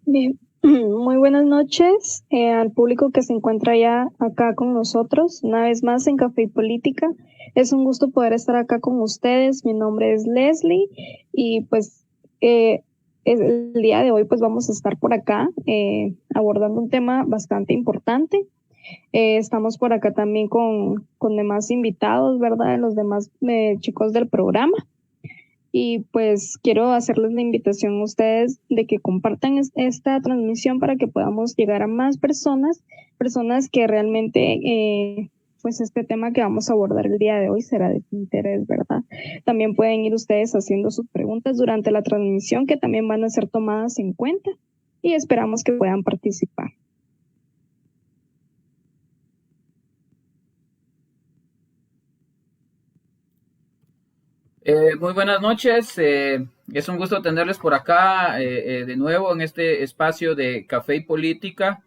Bien, muy buenas noches al público que se encuentra ya acá con nosotros, una vez más en Café y Política. Es un gusto poder estar acá con ustedes. Mi nombre es Leslie y pues el día de hoy pues vamos a estar por acá abordando un tema bastante importante. Estamos por acá también con demás invitados, ¿verdad? Los demás chicos del programa. Y pues quiero hacerles la invitación a ustedes de que compartan esta transmisión para que podamos llegar a más personas que realmente, pues este tema que vamos a abordar el día de hoy será de su interés, ¿verdad? También pueden ir ustedes haciendo sus preguntas durante la transmisión que también van a ser tomadas en cuenta y esperamos que puedan participar. Muy buenas noches, es un gusto tenerles por acá de nuevo en este espacio de Café y Política.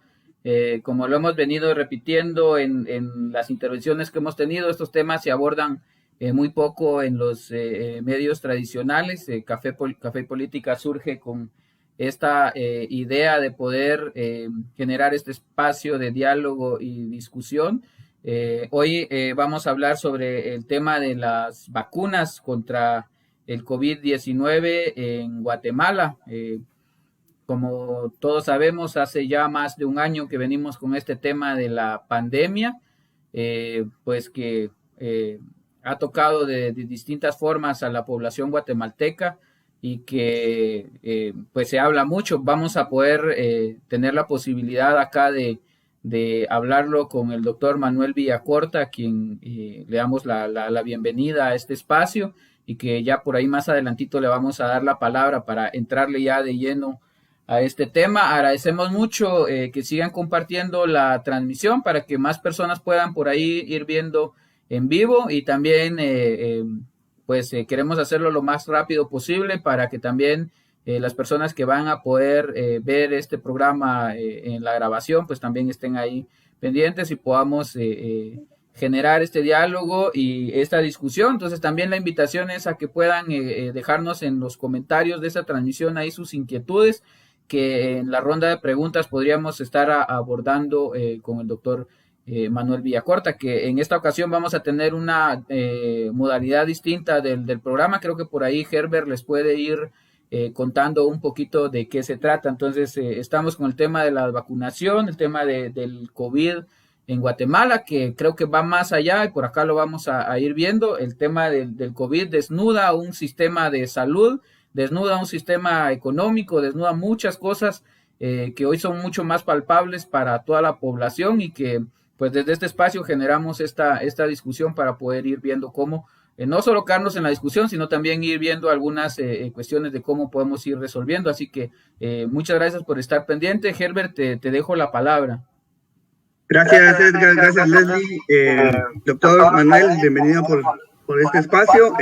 Como lo hemos venido repitiendo en las intervenciones que hemos tenido, estos temas se abordan muy poco en los medios tradicionales. Café y Política surge con esta idea de poder generar este espacio de diálogo y discusión. Hoy vamos a hablar sobre el tema de las vacunas contra el COVID-19 en Guatemala. Como todos sabemos, hace ya más de un año que venimos con este tema de la pandemia, pues que ha tocado de distintas formas a la población guatemalteca y que pues se habla mucho. Vamos a poder tener la posibilidad acá de hablarlo con el doctor Manuel Villacorta, a quien le damos la bienvenida a este espacio y que ya por ahí más adelantito le vamos a dar la palabra para entrarle ya de lleno a este tema. Agradecemos mucho que sigan compartiendo la transmisión para que más personas puedan por ahí ir viendo en vivo y también pues queremos hacerlo lo más rápido posible para que también las personas que van a poder ver este programa en la grabación pues también estén ahí pendientes y podamos generar este diálogo y esta discusión. Entonces también la invitación es a que puedan dejarnos en los comentarios de esa transmisión ahí sus inquietudes que en la ronda de preguntas podríamos estar abordando con el doctor Manuel Villacorta, que en esta ocasión vamos a tener una modalidad distinta del programa. Creo que por ahí Herbert les puede ir contando un poquito de qué se trata. Entonces, estamos con el tema de la vacunación, el tema del COVID en Guatemala, que creo que va más allá y por acá lo vamos a ir viendo. El tema del COVID desnuda un sistema de salud, desnuda un sistema económico, desnuda muchas cosas que hoy son mucho más palpables para toda la población y que pues desde este espacio generamos esta discusión para poder ir viendo cómo no solo quedarnos en la discusión, sino también ir viendo algunas cuestiones de cómo podemos ir resolviendo. Así que muchas gracias por estar pendiente. Herbert, te dejo la palabra. Gracias, Edgar. Gracias, Leslie. Doctor Manuel, bienvenido por este espacio.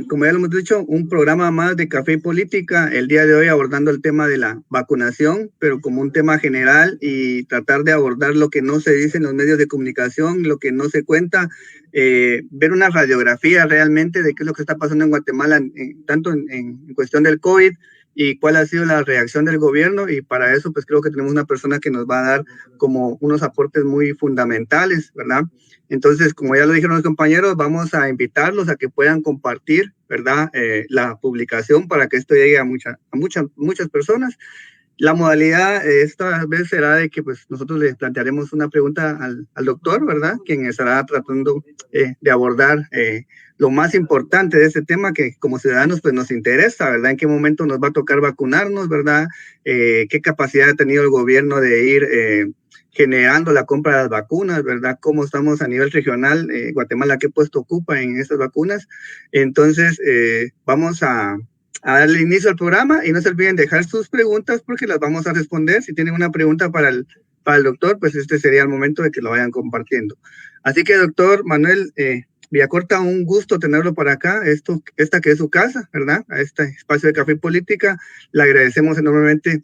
Como ya lo hemos dicho, un programa más de Café y Política, el día de hoy abordando el tema de la vacunación, pero como un tema general y tratar de abordar lo que no se dice en los medios de comunicación, lo que no se cuenta, ver una radiografía realmente de qué es lo que está pasando en Guatemala, tanto en cuestión del COVID, y cuál ha sido la reacción del gobierno, y para eso pues creo que tenemos una persona que nos va a dar como unos aportes muy fundamentales, ¿verdad? Entonces, como ya lo dijeron los compañeros, vamos a invitarlos a que puedan compartir, ¿verdad? La publicación para que esto llegue a muchas personas. La modalidad esta vez será de que pues nosotros le plantearemos una pregunta al doctor, ¿verdad? Quien estará tratando de abordar lo más importante de este tema que como ciudadanos pues nos interesa, ¿verdad? En qué momento nos va a tocar vacunarnos, ¿verdad? Qué capacidad ha tenido el gobierno de ir generando la compra de las vacunas, ¿verdad? Cómo estamos a nivel regional, Guatemala, qué puesto ocupa en esas vacunas. Entonces, vamos a darle inicio al programa y no se olviden dejar sus preguntas porque las vamos a responder. Si tienen una pregunta para el doctor, pues este sería el momento de que lo vayan compartiendo. Así que, doctor Manuel Villacorta, un gusto tenerlo por acá, esta que es su casa, ¿verdad? A este espacio de Café y Política, le agradecemos enormemente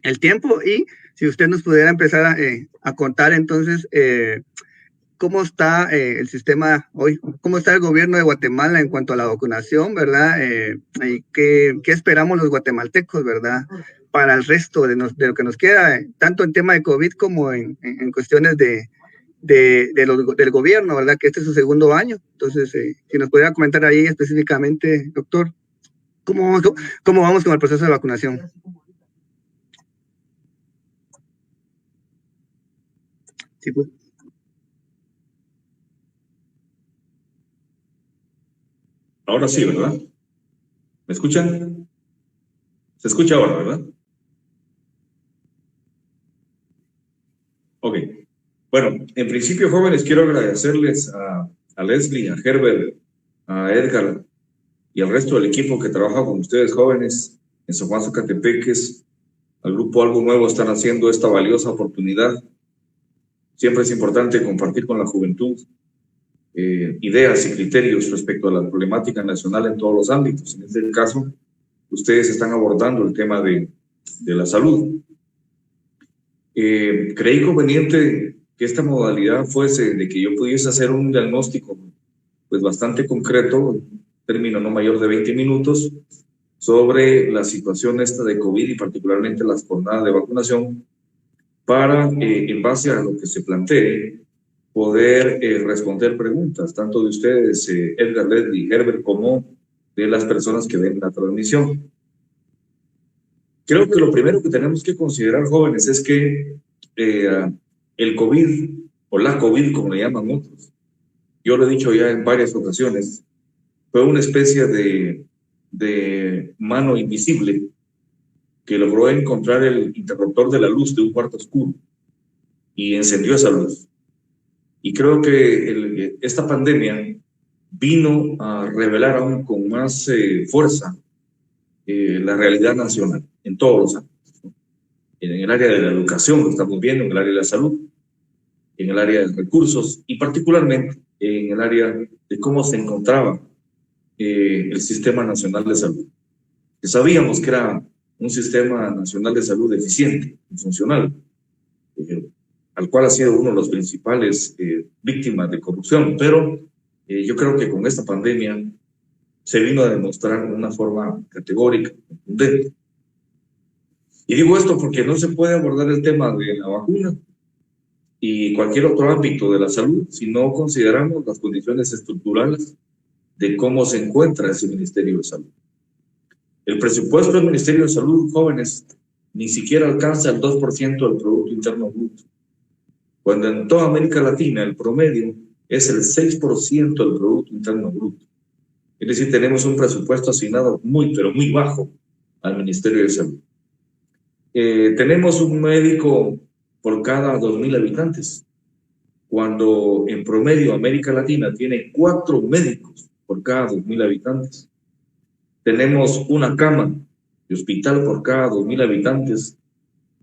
el tiempo y si usted nos pudiera empezar a contar entonces cómo está el sistema hoy, cómo está el gobierno de Guatemala en cuanto a la vacunación, ¿verdad? Y qué esperamos los guatemaltecos, ¿verdad? para el resto de lo que nos queda, tanto en tema de COVID como en cuestiones del gobierno, ¿verdad? Que este es su segundo año. Entonces, si nos pudiera comentar ahí específicamente, doctor, ¿cómo vamos con el proceso de vacunación? Sí, pues. Ahora sí, ¿verdad? ¿Me escuchan? Se escucha ahora, ¿verdad? Ok. Bueno, en principio, jóvenes, quiero agradecerles a Leslie, a Herbert, a Edgar y al resto del equipo que trabaja con ustedes, jóvenes, en San Juan Zacatepeques. Al grupo Algo Nuevo están haciendo esta valiosa oportunidad. Siempre es importante compartir con la juventud ideas y criterios respecto a la problemática nacional en todos los ámbitos. En este caso, ustedes están abordando el tema de la salud. Creí conveniente que esta modalidad fuese de que yo pudiese hacer un diagnóstico pues bastante concreto, en término no mayor de 20 minutos, sobre la situación esta de COVID y particularmente las jornadas de vacunación, para, en base a lo que se plantee, poder responder preguntas, tanto de ustedes, Edgar, Leslie, Herbert, como de las personas que ven la transmisión. Creo que lo primero que tenemos que considerar, jóvenes, es que el COVID, o la COVID, como le llaman otros, yo lo he dicho ya en varias ocasiones, fue una especie de mano invisible que logró encontrar el interruptor de la luz de un cuarto oscuro y encendió esa luz. Y creo que esta pandemia vino a revelar aún con más fuerza la realidad nacional en todos los ámbitos, ¿no? En el área de la educación, lo estamos viendo, en el área de la salud, en el área de recursos y particularmente en el área de cómo se encontraba el Sistema Nacional de Salud. Que sabíamos que era un Sistema Nacional de Salud eficiente y funcional, al cual ha sido uno de los principales víctimas de corrupción, pero yo creo que con esta pandemia se vino a demostrar de una forma categórica, contundente. Y digo esto porque no se puede abordar el tema de la vacuna y cualquier otro ámbito de la salud si no consideramos las condiciones estructurales de cómo se encuentra ese Ministerio de Salud. El presupuesto del Ministerio de Salud, jóvenes, ni siquiera alcanza el 2% del Producto Interno Bruto, cuando en toda América Latina el promedio es el 6% del Producto Interno Bruto. Es decir, tenemos un presupuesto asignado muy, pero muy bajo al Ministerio de Salud. Tenemos un médico por cada 2.000 habitantes, cuando en promedio América Latina tiene 4 médicos por cada 2.000 habitantes. Tenemos una cama de hospital por cada 2.000 habitantes,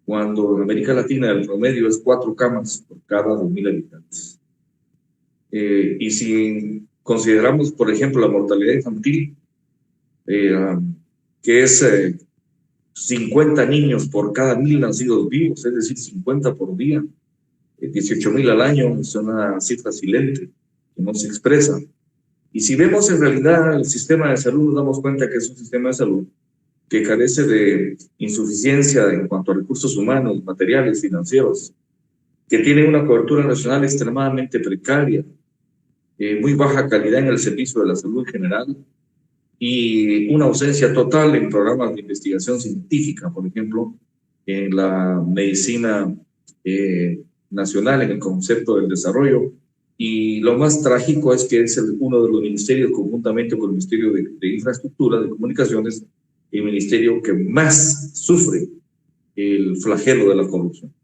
cuando en América Latina el promedio es 4 camas por cada 2.000 habitantes. Y si consideramos, por ejemplo, la mortalidad infantil, que es 50 niños por cada 1.000 nacidos vivos, es decir, 50 por día, 18.000 al año, es una cifra silente que no se expresa. Y si vemos en realidad el sistema de salud, nos damos cuenta que es un sistema de salud que carece de insuficiencia en cuanto a recursos humanos, materiales, financieros, que tiene una cobertura nacional extremadamente precaria, muy baja calidad en el servicio de la salud en general y una ausencia total en programas de investigación científica, por ejemplo, en la medicina nacional, en el concepto del desarrollo. Y lo más trágico es que es uno de los ministerios, conjuntamente con el Ministerio de Infraestructura, de Comunicaciones, el ministerio que más sufre el flagelo de la corrupción.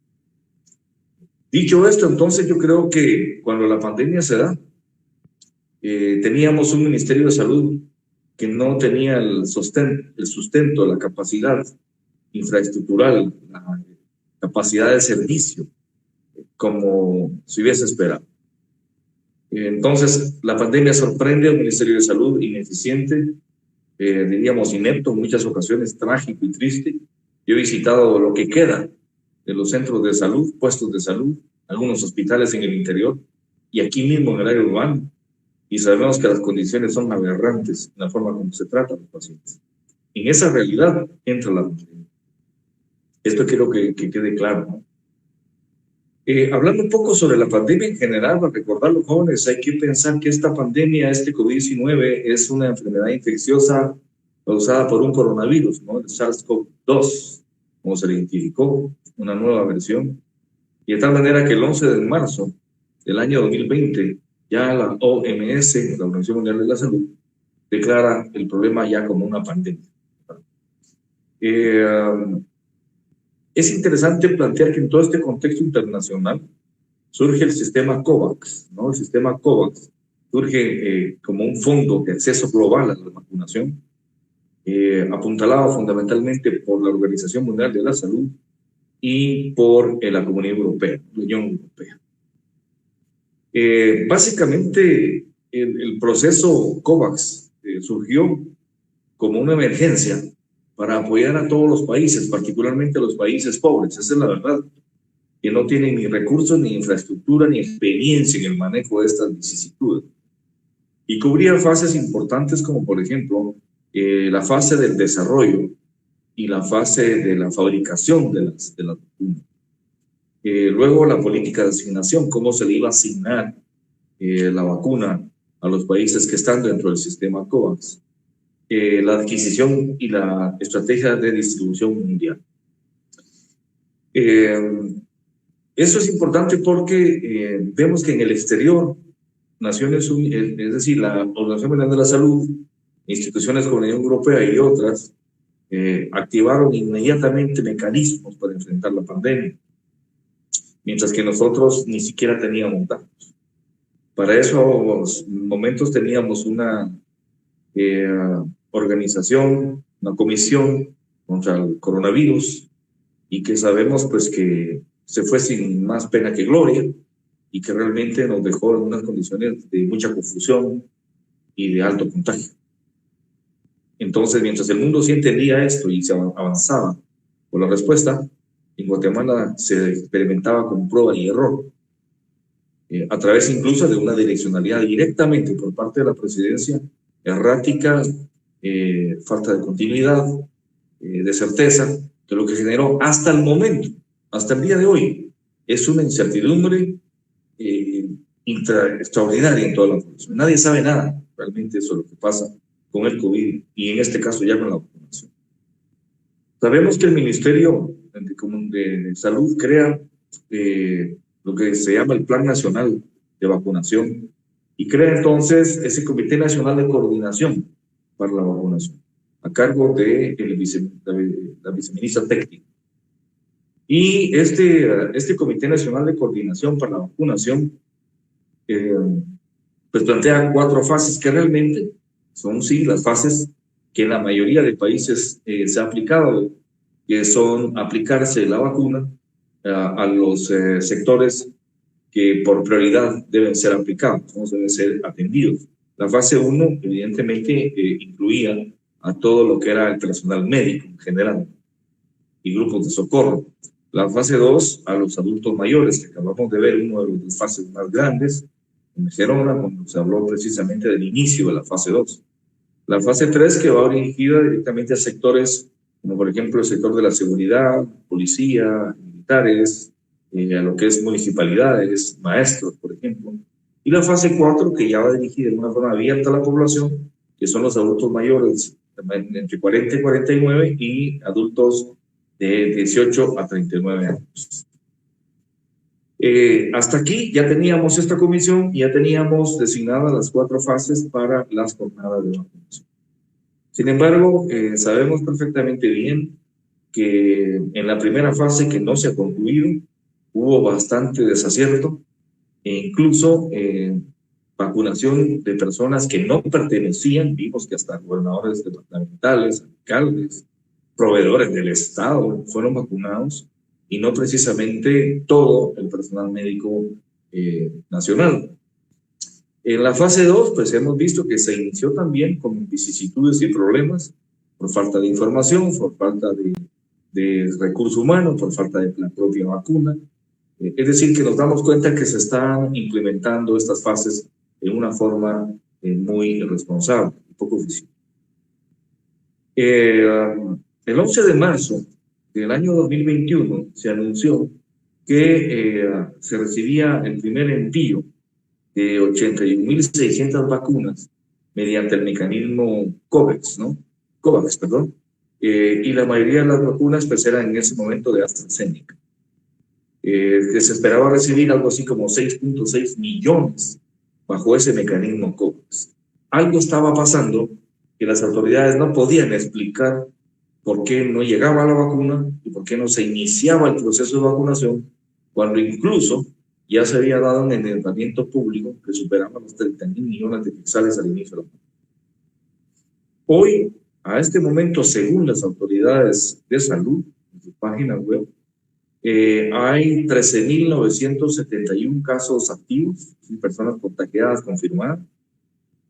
Dicho esto, entonces yo creo que cuando la pandemia se da, teníamos un Ministerio de Salud que no tenía el sustento, la capacidad infraestructural, la capacidad de servicio, como se hubiese esperado. Entonces, la pandemia sorprende al Ministerio de Salud ineficiente, diríamos inepto, en muchas ocasiones trágico y triste. Yo he visitado lo que queda de los centros de salud, puestos de salud, algunos hospitales en el interior y aquí mismo en el área urbana. Y sabemos que las condiciones son aberrantes en la forma como se tratan los pacientes. En esa realidad entra la pandemia. Esto quiero que quede claro, ¿no? Hablando un poco sobre la pandemia en general, para recordar a los jóvenes, hay que pensar que esta pandemia, este COVID-19, es una enfermedad infecciosa causada por un coronavirus, ¿no? El SARS-CoV-2, como se le identificó, una nueva versión. Y de tal manera que el 11 de marzo del año 2020, ya la OMS, la Organización Mundial de la Salud, declara el problema ya como una pandemia. Es interesante plantear que en todo este contexto internacional surge el sistema COVAX, ¿no? El sistema COVAX surge como un fondo de acceso global a la vacunación, apuntalado fundamentalmente por la Organización Mundial de la Salud y por la Comunidad Europea, la Unión Europea. Básicamente, el proceso COVAX surgió como una emergencia para apoyar a todos los países, particularmente a los países pobres. Esa es la verdad, que no tienen ni recursos, ni infraestructura, ni experiencia en el manejo de estas vicisitudes. Y cubría fases importantes como, por ejemplo, la fase del desarrollo y la fase de la fabricación de las vacunas. Luego la política de asignación, cómo se le iba a asignar la vacuna a los países que están dentro del sistema COVAX. La adquisición y la estrategia de distribución mundial. Eso es importante porque vemos que en el exterior, Naciones Unidas, es decir, la Organización Mundial de la Salud, instituciones como la Unión Europea y otras, activaron inmediatamente mecanismos para enfrentar la pandemia, mientras que nosotros ni siquiera teníamos datos. Para esos momentos teníamos una organización, una comisión contra el coronavirus, y que sabemos pues que se fue sin más pena que gloria y que realmente nos dejó en unas condiciones de mucha confusión y de alto contagio. Entonces, mientras el mundo sí entendía esto y se avanzaba por la respuesta, en Guatemala se experimentaba con prueba y error, a través incluso de una direccionalidad directamente por parte de la presidencia, errática, falta de continuidad, de certeza, que lo que generó hasta el momento, hasta el día de hoy, es una incertidumbre extraordinaria en toda la población. Nadie sabe nada realmente sobre lo que pasa con el COVID y en este caso ya con la vacunación. Sabemos que el Ministerio de Salud crea lo que se llama el Plan Nacional de Vacunación y crea entonces ese Comité Nacional de Coordinación para la vacunación, a cargo de la viceministra técnica. Y este Comité Nacional de Coordinación para la Vacunación pues plantea 4 fases que realmente son sí las fases que en la mayoría de países se ha aplicado, que son aplicarse la vacuna a los sectores que por prioridad deben ser aplicados, ¿no? Deben ser atendidos. La fase 1 evidentemente incluía a todo lo que era el personal médico en general y grupos de socorro. La fase 2 a los adultos mayores, que acabamos de ver uno de las fases más grandes en Gerona, cuando se habló precisamente del inicio de la fase 2. La fase 3 que va dirigida directamente a sectores como por ejemplo el sector de la seguridad, policía, militares, a lo que es municipalidades, maestros, por ejemplo. Y la fase 4 que ya va dirigida de una forma abierta a la población, que son los adultos mayores entre 40 y 49 y adultos de 18 a 39 años. Hasta aquí ya teníamos esta comisión y ya teníamos designadas las 4 fases para las jornadas de vacunación. Sin embargo, sabemos perfectamente bien que en la primera fase que no se ha concluido, hubo bastante desacierto e incluso vacunación de personas que no pertenecían, vimos que hasta gobernadores departamentales, alcaldes, proveedores del Estado fueron vacunados y no precisamente todo el personal médico nacional. En la fase 2, pues hemos visto que se inició también con vicisitudes y problemas por falta de información, por falta de recurso humano, por falta de la propia vacuna. Es decir, que nos damos cuenta que se están implementando estas fases de una forma muy irresponsable, un poco oficial. El 11 de marzo del año 2021 se anunció que se recibía el primer envío de 81.600 vacunas mediante el mecanismo COVAX, ¿no? COVAX, perdón. Y la mayoría de las vacunas pues eran en ese momento de AstraZeneca. Que se esperaba recibir algo así como 6.6 millones bajo ese mecanismo COVAX. Algo estaba pasando que las autoridades no podían explicar por qué no llegaba la vacuna y por qué no se iniciaba el proceso de vacunación, cuando incluso ya se había dado un endeudamiento público que superaba los 30.000 millones de quetzales al inicio de la pandemia. Hoy, a este momento, según las autoridades de salud, en su página web, hay 13.971 casos activos, personas contagiadas confirmadas.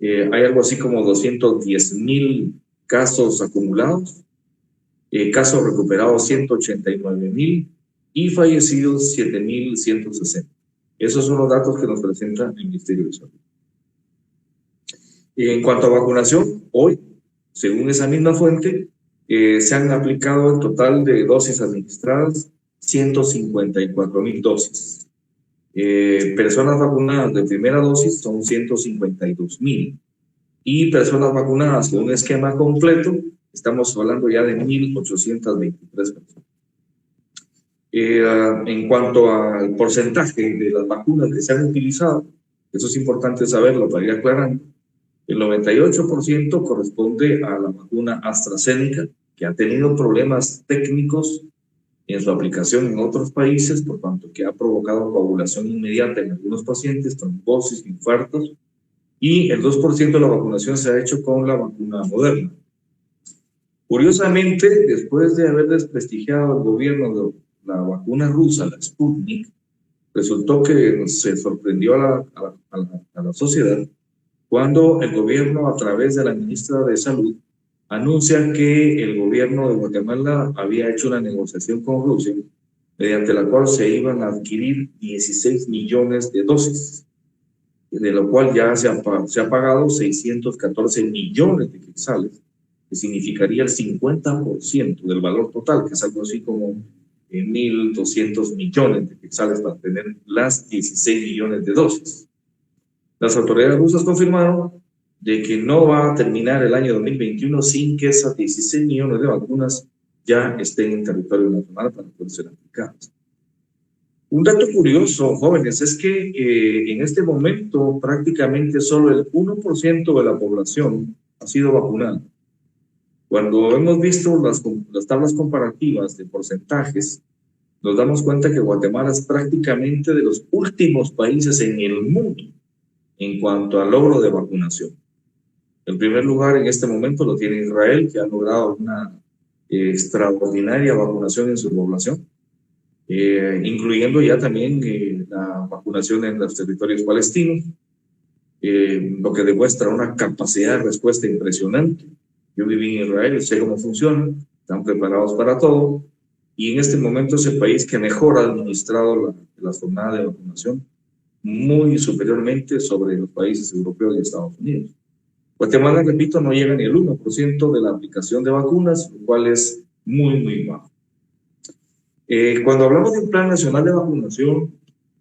Hay algo así como 210.000 casos acumulados, casos recuperados 189.000 y fallecidos 7.160. Esos son los datos que nos presenta el Ministerio de Salud. En cuanto a vacunación, hoy, según esa misma fuente, se han aplicado el total de dosis administradas 154.000 dosis. Personas vacunadas de primera dosis son 152.000 y personas vacunadas con un esquema completo estamos hablando ya de 1.823 personas. En cuanto al porcentaje de las vacunas que se han utilizado, eso es importante saberlo para ir aclarando, el 98% corresponde a la vacuna AstraZeneca, que ha tenido problemas técnicos en su aplicación en otros países, por tanto que ha provocado coagulación inmediata en algunos pacientes, trombosis, infartos, y el 2% de la vacunación se ha hecho con la vacuna Moderna. Curiosamente, después de haber desprestigiado el gobierno de la vacuna rusa, la Sputnik, resultó que se sorprendió a la sociedad cuando el gobierno, a través de la ministra de Salud, anuncia que el gobierno de Guatemala había hecho una negociación con Rusia, mediante la cual se iban a adquirir 16 millones de dosis, de lo cual ya se ha pagado 614 millones de quetzales, que significaría el 50% del valor total, que es algo así como 1.200 millones de quetzales para tener las 16 millones de dosis. Las autoridades rusas confirmaron de que no va a terminar el año 2021 sin que esas 16 millones de vacunas ya estén en territorio nacional para poder ser aplicadas. Un dato curioso, jóvenes, es que en este momento prácticamente solo el 1% de la población ha sido vacunada. Cuando hemos visto las tablas comparativas de porcentajes, nos damos cuenta que Guatemala es prácticamente de los últimos países en el mundo en cuanto al logro de vacunación. El primer lugar en este momento lo tiene Israel, que ha logrado una extraordinaria vacunación en su población, incluyendo ya también la vacunación en los territorios palestinos, lo que demuestra una capacidad de respuesta impresionante. Yo viví en Israel, sé cómo funciona, están preparados para todo, y en este momento es el país que mejor ha administrado la jornada de vacunación, muy superiormente sobre los países europeos y Estados Unidos. Guatemala, repito, no llega ni el 1% de la aplicación de vacunas, lo cual es muy, muy bajo. Cuando hablamos de un plan nacional de vacunación,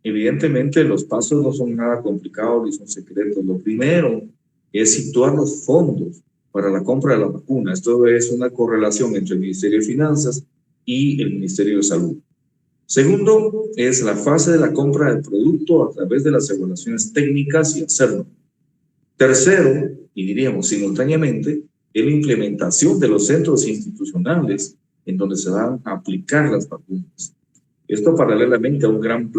evidentemente los pasos no son nada complicados ni son secretos. Lo primero es situar los fondos para la compra de la vacuna. Esto es una correlación entre el Ministerio de Finanzas y el Ministerio de Salud. Segundo, es la fase de la compra del producto a través de las evaluaciones técnicas y hacerlo. Tercero, y diríamos simultáneamente, es la implementación de los centros institucionales en donde se van a aplicar las vacunas. Esto paralelamente a un gran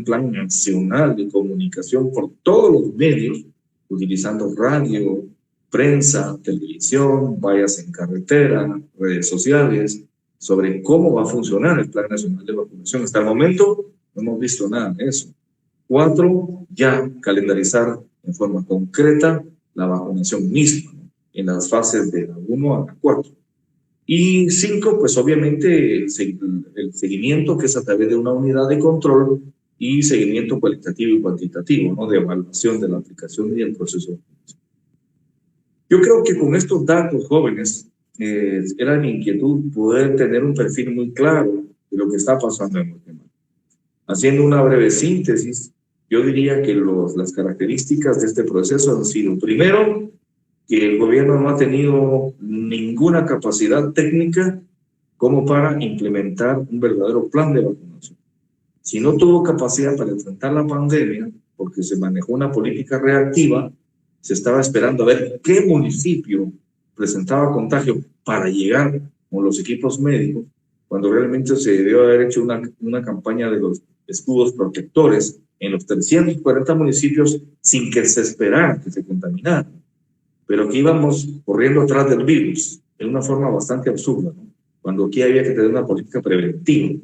plan nacional de comunicación por todos los medios, utilizando radio, prensa, televisión, vallas en carretera, redes sociales, sobre cómo va a funcionar el Plan Nacional de Vacunación. Hasta el momento no hemos visto nada de eso. 4, ya calendarizar en forma concreta la vacunación misma, ¿no?, en las fases de la 1 a la 4. Y 5, pues obviamente el seguimiento, que es a través de una unidad de control y seguimiento cualitativo y cuantitativo, ¿no?, de evaluación de la aplicación y el proceso de vacunación. Yo creo que con estos datos, jóvenes, era mi inquietud poder tener un perfil muy claro de lo que está pasando en Guatemala. Haciendo una breve síntesis, yo diría que las características de este proceso han sido, primero, que el gobierno no ha tenido ninguna capacidad técnica como para implementar un verdadero plan de vacunación. Si no tuvo capacidad para enfrentar la pandemia, porque se manejó una política reactiva, se estaba esperando a ver qué municipio presentaba contagio para llegar con los equipos médicos, cuando realmente se debió haber hecho una campaña de los escudos protectores en los 340 municipios sin que se esperara que se contaminaran, pero que íbamos corriendo atrás del virus de una forma bastante absurda, ¿no? Cuando aquí había que tener una política preventiva.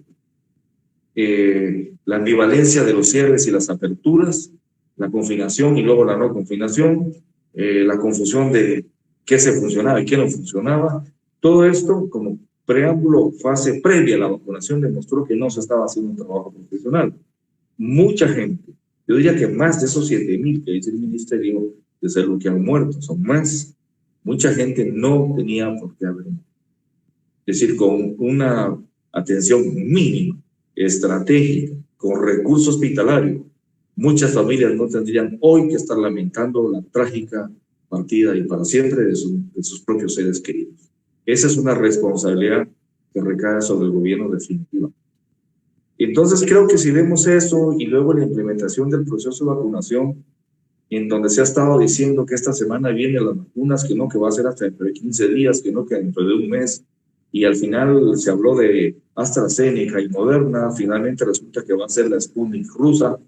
La ambivalencia de los cierres y las aperturas, la confinación y luego la no confinación, la confusión de qué se funcionaba y qué no funcionaba, todo esto como preámbulo, fase previa a la vacunación, demostró que no se estaba haciendo un trabajo profesional. Mucha gente, yo diría que más de esos 7,000 que dice el Ministerio de Salud que han muerto, son más. Mucha gente no tenía por qué haber muerto. Es decir, con una atención mínima, estratégica, con recurso hospitalario, muchas familias no tendrían hoy que estar lamentando la trágica partida y para siempre de sus propios seres queridos. Esa es una responsabilidad que recae sobre el gobierno definitiva. Entonces creo que si vemos eso y luego la implementación del proceso de vacunación, en donde se ha estado diciendo que esta semana vienen las vacunas, que no, que va a ser hasta dentro de 15 días, que no, que dentro de un mes, y al final se habló de AstraZeneca y Moderna, finalmente resulta que va a ser la Sputnik rusa,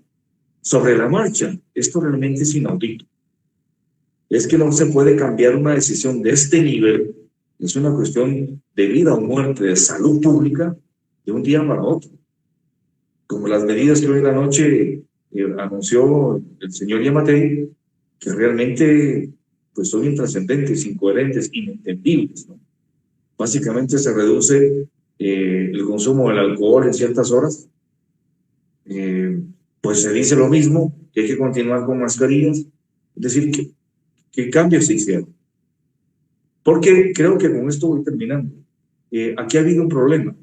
sobre la marcha. Esto realmente es inaudito. Es que no se puede cambiar una decisión de este nivel, es una cuestión de vida o muerte, de salud pública, de un día para otro. Como las medidas que hoy en la noche anunció el señor Yamatei, que realmente pues son intrascendentes, incoherentes, inentendibles, ¿no? Básicamente se reduce el consumo del alcohol en ciertas horas, pues se dice lo mismo, que hay que continuar con mascarillas, es decir, ¿qué cambios se hicieron? Porque creo que con esto voy terminando. Aquí ha habido un problema.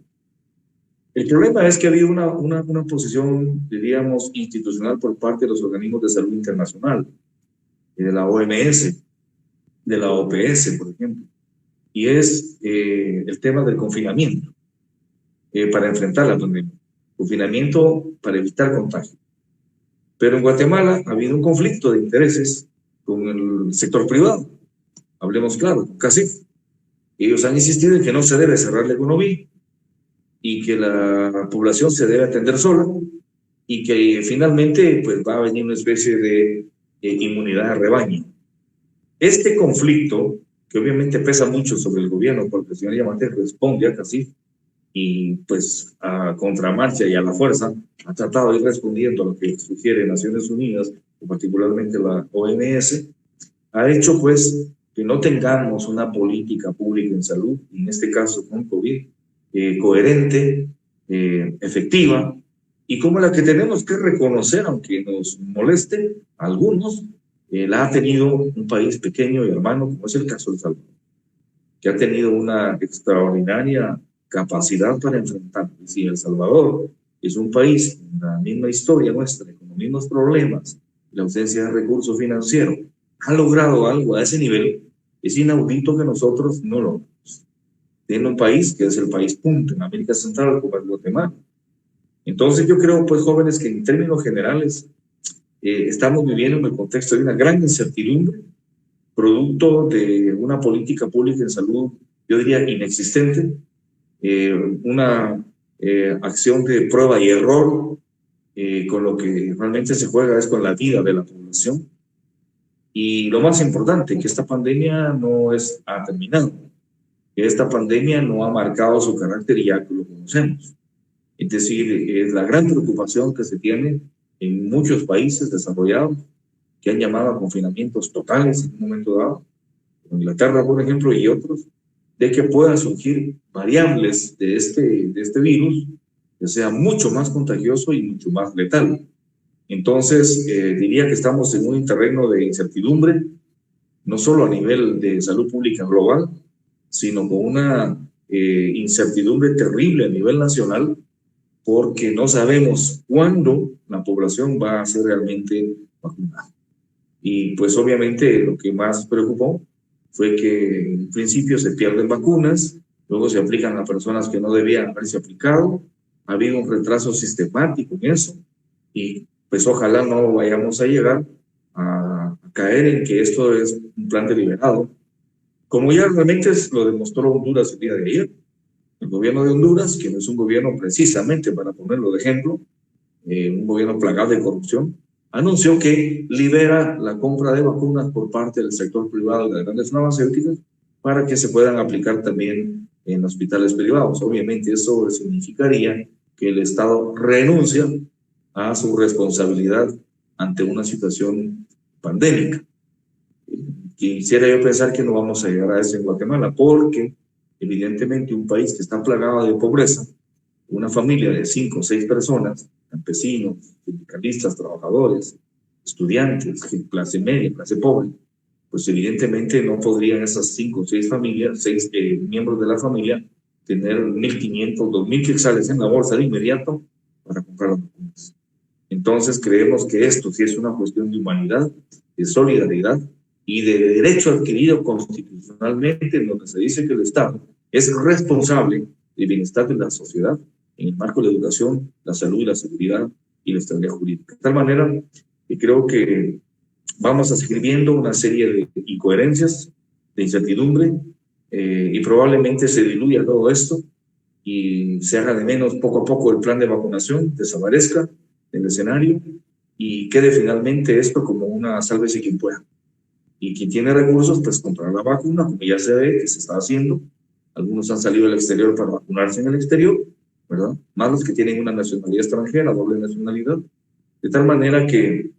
El problema es que ha habido una posición, diríamos, institucional por parte de los organismos de salud internacional, de la OMS, de la OPS, por ejemplo, y es el tema del confinamiento para enfrentar la pandemia. Confinamiento para evitar contagio. Pero en Guatemala ha habido un conflicto de intereses con el sector privado. Hablemos claro, casi. Ellos han insistido en que no se debe cerrar la economía y que la población se debe atender sola y que finalmente pues, va a venir una especie de inmunidad de rebaño. Este conflicto, que obviamente pesa mucho sobre el gobierno, porque el señor Yamatei responde a casi y pues a contramarcha y a la fuerza ha tratado de ir respondiendo a lo que sugiere Naciones Unidas, particularmente la OMS, ha hecho pues que no tengamos una política pública en salud, en este caso con COVID, coherente, efectiva, y como la que tenemos que reconocer, aunque nos moleste a algunos, la ha tenido un país pequeño y hermano, como es el caso de El Salvador, que ha tenido una extraordinaria capacidad para enfrentar. Si El Salvador es un país con la misma historia nuestra, con los mismos problemas, la ausencia de recursos financieros, ha logrado algo a ese nivel, es inaudito que nosotros no lo hagamos. Tiene un país que es el país punto en América Central, como es Guatemala. Entonces yo creo, pues, jóvenes, que en términos generales estamos viviendo en el contexto de una gran incertidumbre, producto de una política pública en salud, yo diría, inexistente, una acción de prueba y error, con lo que realmente se juega es con la vida de la población. Y lo más importante, que esta pandemia no ha terminado, que esta pandemia no ha marcado su carácter y ya que lo conocemos. Es decir, es la gran preocupación que se tiene en muchos países desarrollados que han llamado a confinamientos totales en un momento dado, como Inglaterra, por ejemplo, y otros, de que puedan surgir variables de este virus que sea mucho más contagioso y mucho más letal. Entonces, diría que estamos en un terreno de incertidumbre, no solo a nivel de salud pública global, sino con una incertidumbre terrible a nivel nacional, porque no sabemos cuándo la población va a ser realmente vacunada. Y pues obviamente lo que más preocupó fue que en principio se pierden vacunas, luego se aplican a personas que no debían haberse aplicado, ha habido un retraso sistemático en eso, y pues ojalá no vayamos a llegar a caer en que esto es un plan deliberado, como ya realmente lo demostró Honduras el día de ayer. El gobierno de Honduras, que no es un gobierno precisamente, para ponerlo de ejemplo, un gobierno plagado de corrupción, anunció que libera la compra de vacunas por parte del sector privado de las grandes farmacéuticas para que se puedan aplicar también en hospitales privados. Obviamente eso significaría que el Estado renuncia a su responsabilidad ante una situación pandémica. Quisiera yo pensar que no vamos a llegar a eso en Guatemala, porque evidentemente un país que está plagado de pobreza, una familia de 5 o 6 personas, campesinos, sindicalistas, trabajadores, estudiantes, clase media, clase pobre, pues evidentemente no podrían esas 5 o 6 familias, 6 miembros de la familia, tener 1.500, 2.000 quetzales en la bolsa de inmediato para comprar las vacunas. Entonces creemos que esto sí es una cuestión de humanidad, de solidaridad y de derecho adquirido constitucionalmente, en donde se dice que el Estado es responsable del bienestar de la sociedad en el marco de la educación, la salud y la seguridad y la estabilidad jurídica. De tal manera que creo que vamos a seguir viendo una serie de incoherencias, de incertidumbre, y probablemente se diluya todo esto y se haga de menos poco a poco el plan de vacunación, desaparezca del escenario y quede finalmente esto como una sálvese quien pueda. Y quien tiene recursos, pues comprar la vacuna, como ya se ve que se está haciendo. Algunos han salido al exterior para vacunarse en el exterior, ¿verdad? Más los que tienen una nacionalidad extranjera, doble nacionalidad. De tal manera que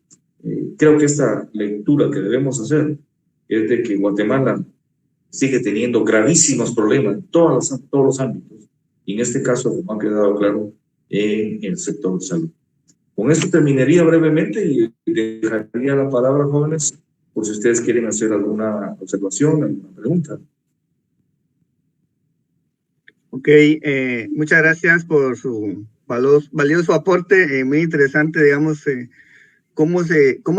creo que esta lectura que debemos hacer es de que Guatemala sigue teniendo gravísimos problemas en todos los ámbitos, y en este caso, como ha quedado claro, en el sector de salud. Con esto terminaría brevemente y dejaría la palabra, jóvenes, por si ustedes quieren hacer alguna observación, alguna pregunta. Ok, muchas gracias por su valioso aporte, muy interesante, digamos, cómo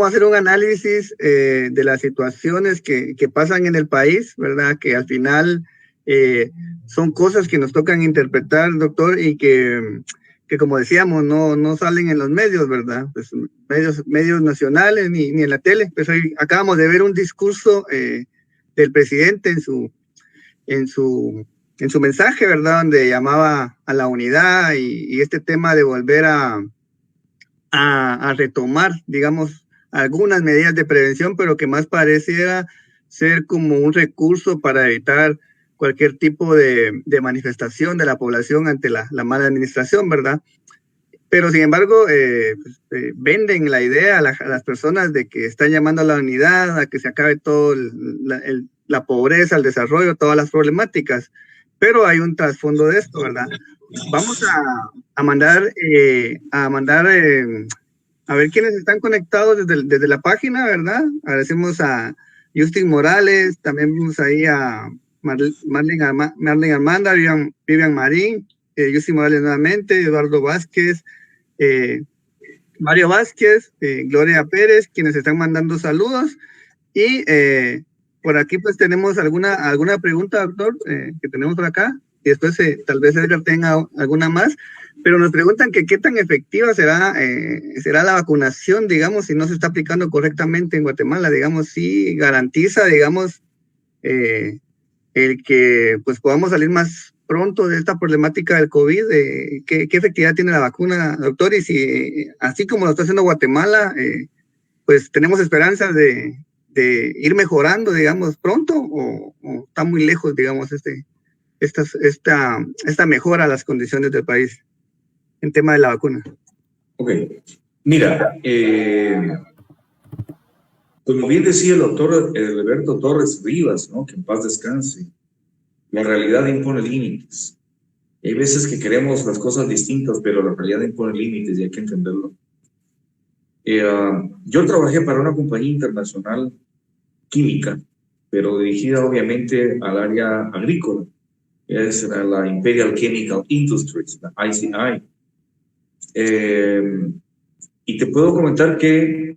hacer un análisis de las situaciones que pasan en el país, ¿verdad? Que al final son cosas que nos tocan interpretar, doctor, y que como decíamos, no salen en los medios, ¿verdad? Pues medios nacionales ni en la tele. Pues hoy acabamos de ver un discurso del presidente en su mensaje, ¿verdad? Donde llamaba a la unidad y este tema de volver a retomar, digamos, algunas medidas de prevención, pero que más pareciera ser como un recurso para evitar cualquier tipo de manifestación de la población ante la mala administración, ¿verdad? Pero sin embargo, venden la idea a las personas de que están llamando a la unidad, a que se acabe todo la pobreza, el desarrollo, todas las problemáticas. Pero hay un trasfondo de esto, ¿verdad? Vamos a mandar a ver quiénes están conectados desde la página, ¿verdad? Agradecemos a Justin Morales, también vimos ahí a Marlene Armanda, Vivian Marín, Justin Morales nuevamente, Eduardo Vázquez, Mario Vázquez, Gloria Pérez, quienes están mandando saludos. Y por aquí pues tenemos alguna pregunta, doctor, que tenemos por acá. Y después tal vez Edgar tenga alguna más. Pero nos preguntan que qué tan efectiva será la vacunación, digamos, si no se está aplicando correctamente en Guatemala, digamos, si garantiza, digamos, el que pues podamos salir más pronto de esta problemática del COVID. ¿Qué efectividad tiene la vacuna, doctor? Y si, así como lo está haciendo Guatemala, pues tenemos esperanzas de ir mejorando, digamos, pronto, o está muy lejos, digamos, esta mejora a las condiciones del país en tema de la vacuna. Ok, mira, como bien decía el doctor Alberto Torres Rivas, ¿no? Que en paz descanse, la realidad impone límites. Hay veces que queremos las cosas distintas, pero la realidad impone límites y hay que entenderlo. Yo trabajé para una compañía internacional química pero dirigida obviamente al área agrícola. Es la Imperial Chemical Industries, la ICI. Y te puedo comentar que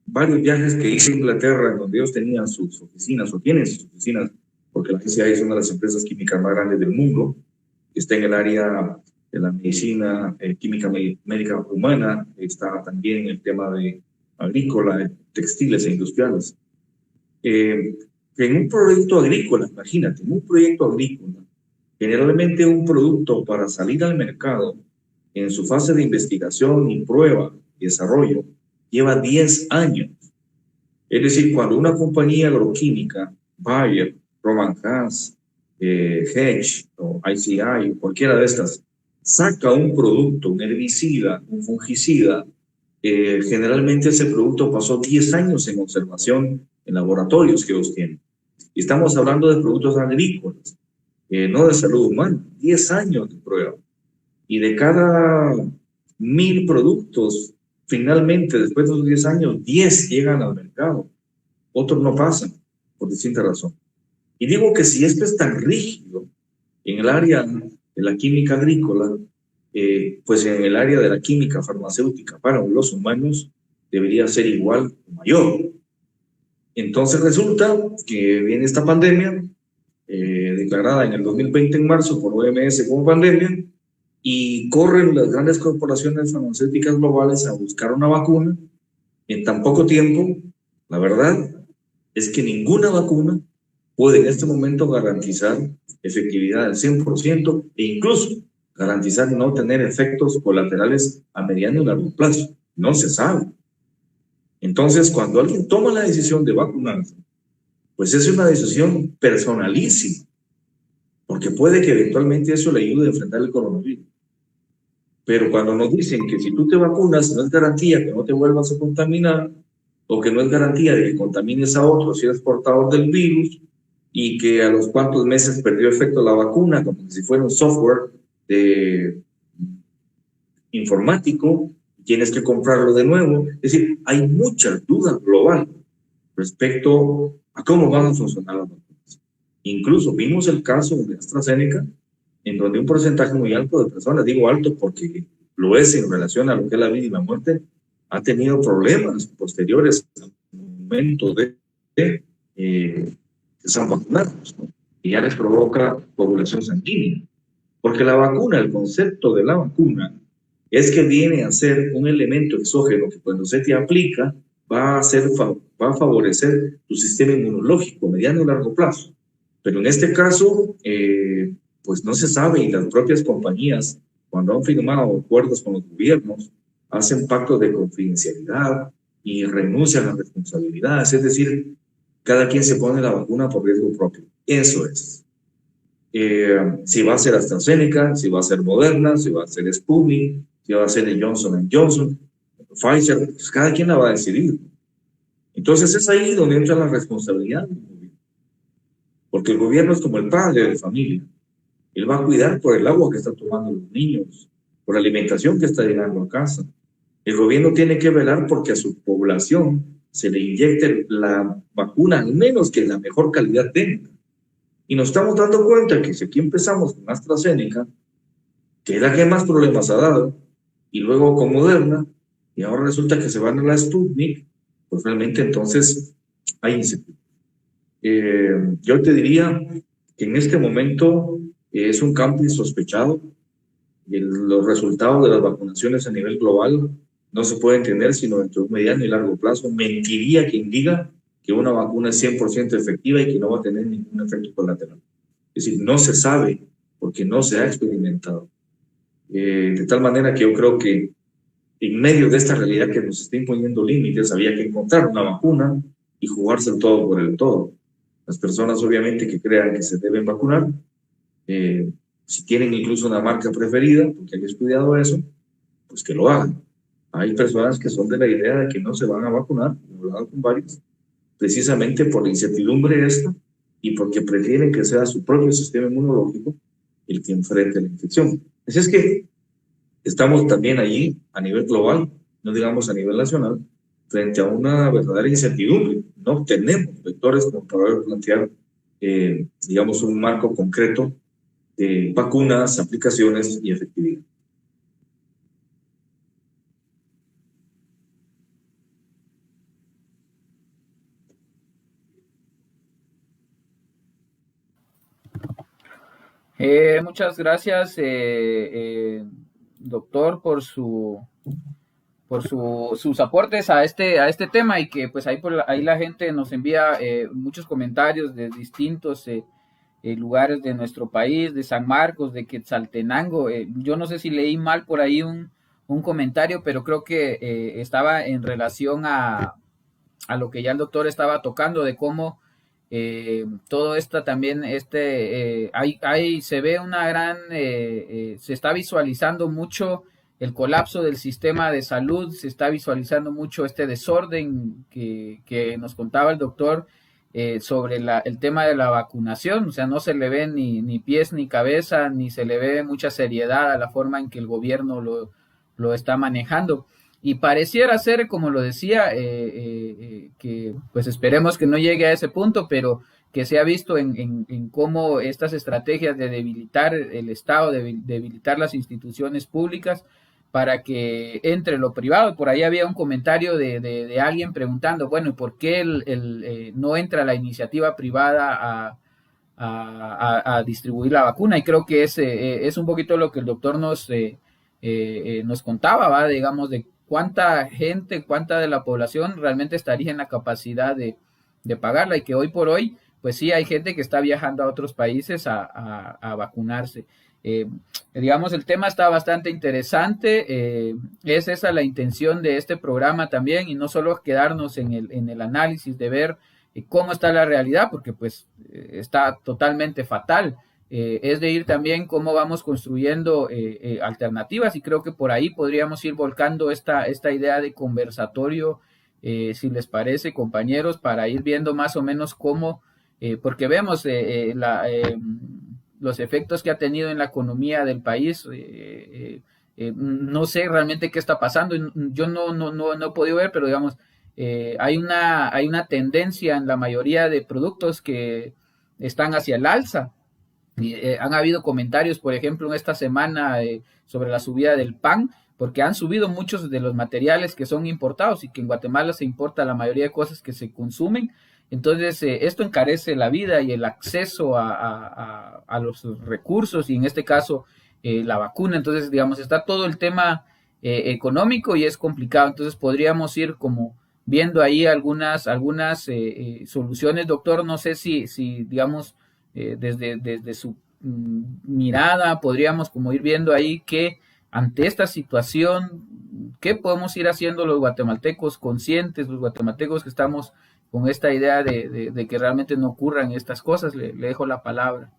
varios viajes que hice a Inglaterra, en donde ellos tenían sus oficinas, o tienen sus oficinas, porque la ICI es una de las empresas químicas más grandes del mundo, está en el área de la medicina, química médica humana, está también el tema de agrícola, textiles e industriales. En un proyecto agrícola, imagínate, en un proyecto agrícola, generalmente un producto para salir al mercado en su fase de investigación y prueba y desarrollo lleva 10 años. Es decir, cuando una compañía agroquímica, Bayer, Roman Haas, Hedge o ICI o cualquiera de estas, saca un producto, un herbicida, un fungicida, generalmente ese producto pasó 10 años en observación en laboratorios que ellos tienen. Y estamos hablando de productos agrícolas, no de salud humana, 10 años de prueba. Y de cada 1000 productos, finalmente, después de los 10 años, 10 llegan al mercado. Otros no pasan, por distinta razón. Y digo que si esto es tan rígido en el área de la química agrícola, pues en el área de la química farmacéutica para los humanos debería ser igual o mayor. Entonces resulta que viene esta pandemia, declarada en el 2020 en marzo por OMS como pandemia, y corren las grandes corporaciones farmacéuticas globales a buscar una vacuna en tan poco tiempo. La verdad es que ninguna vacuna puede en este momento garantizar efectividad del 100% e incluso garantizar no tener efectos colaterales a mediano y largo plazo. No se sabe. Entonces, cuando alguien toma la decisión de vacunarse, pues es una decisión personalísima, porque puede que eventualmente eso le ayude a enfrentar el coronavirus. Pero cuando nos dicen que si tú te vacunas no es garantía que no te vuelvas a contaminar, o que no es garantía de que contamines a otros si eres portador del virus, y que a los cuantos meses perdió efecto la vacuna, como si fuera un software informático, tienes que comprarlo de nuevo. Es decir, hay mucha duda global respecto a cómo van a funcionar las vacunas. Incluso vimos el caso de AstraZeneca, en donde un porcentaje muy alto de personas, digo alto porque lo es en relación a lo que es la vida y la muerte, ha tenido problemas posteriores al momento de que están vacunados, ¿no? Y ya les provoca coagulación sanguínea. Porque la vacuna, el concepto de la vacuna, es que viene a ser un elemento exógeno que cuando se te aplica va a favorecer tu sistema inmunológico a mediano y largo plazo. Pero en este caso, pues no se sabe, y las propias compañías, cuando han firmado acuerdos con los gobiernos, hacen pactos de confidencialidad y renuncian a responsabilidades. Es decir, cada quien se pone la vacuna por riesgo propio. Eso es. Si va a ser AstraZeneca, si va a ser Moderna, si va a ser Sputnik, si va a ser el Johnson & Johnson, Pfizer, pues cada quien la va a decidir. Entonces es ahí donde entra la responsabilidad del gobierno. Porque el gobierno es como el padre de familia. Él va a cuidar por el agua que están tomando los niños, por la alimentación que está llegando a casa. El gobierno tiene que velar porque a su población se le inyecte la vacuna, al menos que la mejor calidad tenga. Y nos estamos dando cuenta que si aquí empezamos con AstraZeneca, que es la que más problemas ha dado, y luego con Moderna, y ahora resulta que se van a la Sputnik, pues realmente entonces hay incertidumbre. Yo te diría que en este momento es un campo insospechado, y los resultados de las vacunaciones a nivel global no se pueden entender sino dentro de un mediano y largo plazo. Mentiría quien diga que una vacuna es 100% efectiva y que no va a tener ningún efecto colateral. Es decir, no se sabe porque no se ha experimentado. De tal manera que yo creo que en medio de esta realidad que nos está imponiendo límites, había que encontrar una vacuna y jugarse el todo por el todo. Las personas obviamente que crean que se deben vacunar, si tienen incluso una marca preferida, porque hay estudiado eso, pues que lo hagan. Hay personas que son de la idea de que no se van a vacunar, he hablado con varios, precisamente por la incertidumbre esta y porque prefieren que sea su propio sistema inmunológico el que enfrente la infección. Así es que estamos también allí a nivel global, no digamos a nivel nacional, frente a una verdadera incertidumbre. No tenemos vectores como para poder plantear, digamos, un marco concreto de vacunas, aplicaciones y efectividad. Muchas gracias, doctor, por sus aportes a este tema, y que pues ahí la gente nos envía muchos comentarios de distintos lugares de nuestro país, de San Marcos, de Quetzaltenango. Yo no sé si leí mal por ahí un comentario, pero creo que estaba en relación a lo que ya el doctor estaba tocando, de cómo todo esto también, se ve una gran, se está visualizando mucho el colapso del sistema de salud, se está visualizando mucho este desorden que nos contaba el doctor sobre el tema de la vacunación. O sea, no se le ve ni pies ni cabeza, ni se le ve mucha seriedad a la forma en que el gobierno lo está manejando. Y pareciera ser, como lo decía, que pues esperemos que no llegue a ese punto, pero que se ha visto en cómo estas estrategias de debilitar el Estado, de debilitar las instituciones públicas para que entre lo privado. Por ahí había un comentario de alguien preguntando, bueno, ¿y por qué no entra la iniciativa privada a distribuir la vacuna? Y creo que es un poquito lo que el doctor nos contaba, ¿va? Digamos, de cuánta gente, cuánta de la población realmente estaría en la capacidad de pagarla, y que hoy por hoy, pues sí, hay gente que está viajando a otros países a vacunarse. Digamos, el tema está bastante interesante, es esa la intención de este programa también, y no solo quedarnos en el análisis de ver cómo está la realidad, porque pues está totalmente fatal. Es de ir también cómo vamos construyendo alternativas, y creo que por ahí podríamos ir volcando esta idea de conversatorio, si les parece, compañeros, para ir viendo más o menos cómo, porque vemos los efectos que ha tenido en la economía del país. No sé realmente qué está pasando, yo no he podido ver, pero digamos, hay una tendencia en la mayoría de productos que están hacia el alza. Y, han habido comentarios, por ejemplo, en esta semana sobre la subida del pan, porque han subido muchos de los materiales que son importados, y que en Guatemala se importa la mayoría de cosas que se consumen. Entonces, esto encarece la vida y el acceso a los recursos, y en este caso la vacuna. Entonces, digamos, está todo el tema económico, y es complicado. Entonces, podríamos ir como viendo ahí algunas soluciones. Doctor, no sé si digamos, desde su mirada, podríamos como ir viendo ahí que ante esta situación, ¿qué podemos ir haciendo los guatemaltecos conscientes, los guatemaltecos que estamos con esta idea de que realmente no ocurran estas cosas? Le dejo la palabra.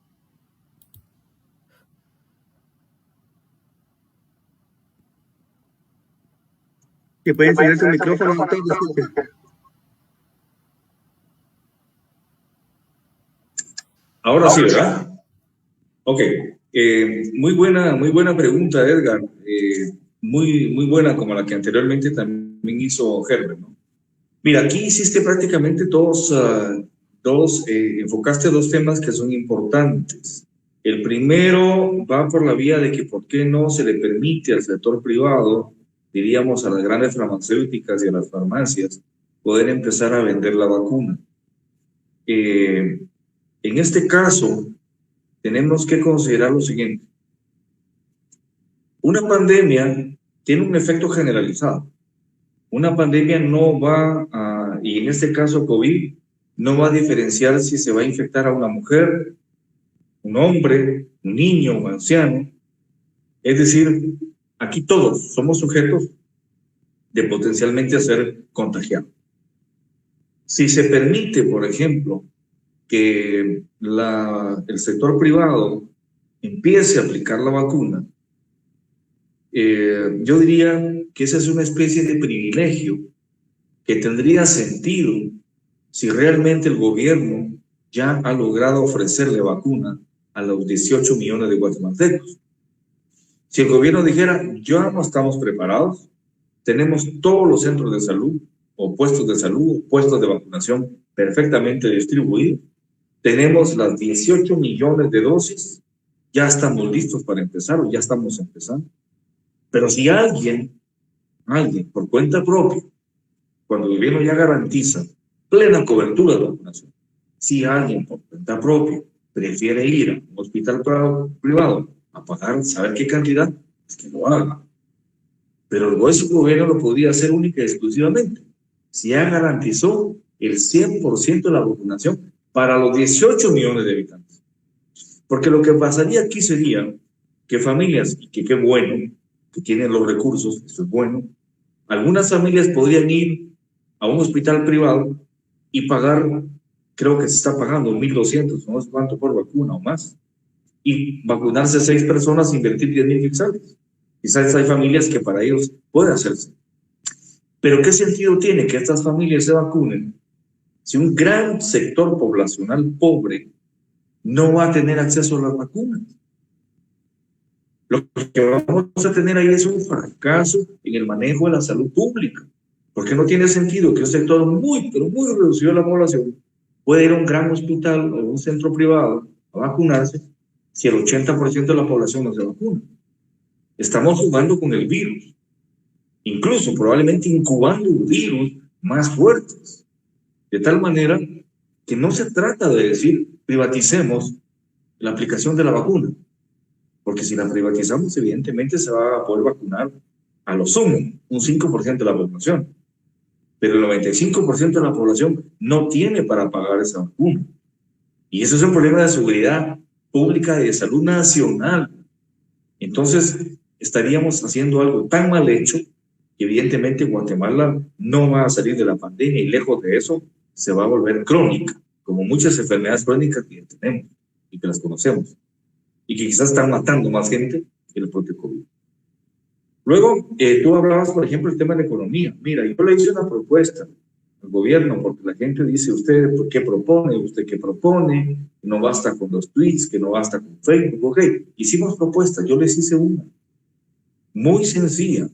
Que pueden encender su micrófono. Ahora sí, ¿verdad? Ok. Muy buena pregunta, Edgar. Muy buena, como la que anteriormente también hizo Herbert, ¿no? Mira, aquí hiciste prácticamente enfocaste dos temas que son importantes. El primero va por la vía de que por qué no se le permite al sector privado, diríamos a las grandes farmacéuticas y a las farmacias, poder empezar a vender la vacuna. En este caso, tenemos que considerar lo siguiente. Una pandemia tiene un efecto generalizado. Una pandemia no va y en este caso COVID, no va a diferenciar si se va a infectar a una mujer, un hombre, un niño, un anciano. Es decir, aquí todos somos sujetos de potencialmente ser contagiados. Si se permite, por ejemplo, que el sector privado empiece a aplicar la vacuna, yo diría que esa es una especie de privilegio que tendría sentido si realmente el gobierno ya ha logrado ofrecerle vacuna a los 18 millones de guatemaltecos. Si el gobierno dijera, ya no estamos preparados, tenemos todos los centros de salud, o puestos de salud, puestos de vacunación perfectamente distribuidos. Tenemos las 18 millones de dosis, ya estamos listos para empezar o ya estamos empezando. Pero si alguien por cuenta propia, cuando el gobierno ya garantiza plena cobertura de vacunación, si alguien por cuenta propia prefiere ir a un hospital privado a pagar, saber qué cantidad, es que lo haga. Pero el gobierno lo podría hacer única y exclusivamente si ya garantizó el 100% de la vacunación para los 18 millones de habitantes. Porque lo que pasaría aquí sería que familias, y que qué bueno, que tienen los recursos, eso es bueno, algunas familias podrían ir a un hospital privado y pagar, creo que se está pagando 1.200, no sé cuánto por vacuna o más, y vacunarse 6 personas, invertir 10.000 quetzales. Quizás hay familias que para ellos puede hacerse. Pero ¿qué sentido tiene que estas familias se vacunen si un gran sector poblacional pobre no va a tener acceso a las vacunas? Lo que vamos a tener ahí es un fracaso en el manejo de la salud pública, porque no tiene sentido que un sector muy, pero muy reducido de la población pueda ir a un gran hospital o un centro privado a vacunarse si el 80% de la población no se vacuna. Estamos jugando con el virus, incluso probablemente incubando virus más fuertes, de tal manera que no se trata de decir privaticemos la aplicación de la vacuna, porque si la privatizamos evidentemente se va a poder vacunar a lo sumo un 5% de la población, pero el 95% de la población no tiene para pagar esa vacuna, y eso es un problema de seguridad pública y de salud nacional. Entonces estaríamos haciendo algo tan mal hecho que evidentemente Guatemala no va a salir de la pandemia, y lejos de eso se va a volver crónica, como muchas enfermedades crónicas que ya tenemos y que las conocemos, y que quizás están matando más gente que el propio COVID. Luego, tú hablabas, por ejemplo, el tema de la economía. Mira, yo le hice una propuesta al gobierno, porque la gente dice, ¿usted qué propone? ¿Usted qué propone? No basta con los tweets, que no basta con Facebook. Ok, hicimos propuestas, yo les hice una, muy sencilla.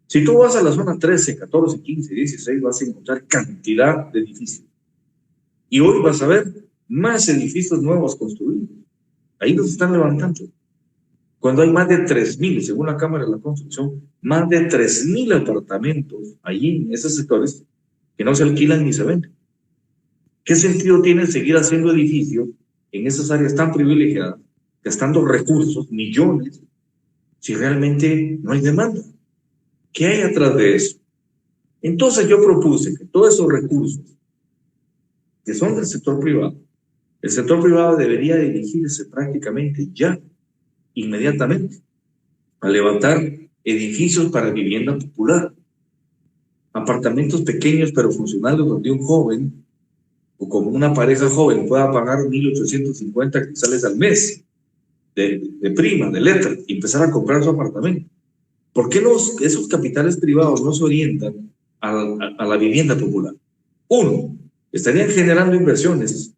Si tú vas a la zona 13, 14, 15, 16, vas a encontrar cantidad de edificios. Y hoy vas a ver más edificios nuevos construidos. Ahí nos están levantando. Cuando hay más de 3.000, según la Cámara de la Construcción, más de 3.000 apartamentos allí en esos sectores que no se alquilan ni se venden. ¿Qué sentido tiene seguir haciendo edificios en esas áreas tan privilegiadas, gastando recursos, millones, si realmente no hay demanda? ¿Qué hay atrás de eso? Entonces yo propuse que todos esos recursos que son del sector privado, el sector privado debería dirigirse prácticamente ya, inmediatamente, a levantar edificios para vivienda popular, apartamentos pequeños pero funcionales donde un joven o como una pareja joven pueda pagar 1.850 quetzales al mes de prima, de letra, y empezar a comprar su apartamento. ¿Por qué esos capitales privados no se orientan a la vivienda popular? Uno, estarían generando inversiones,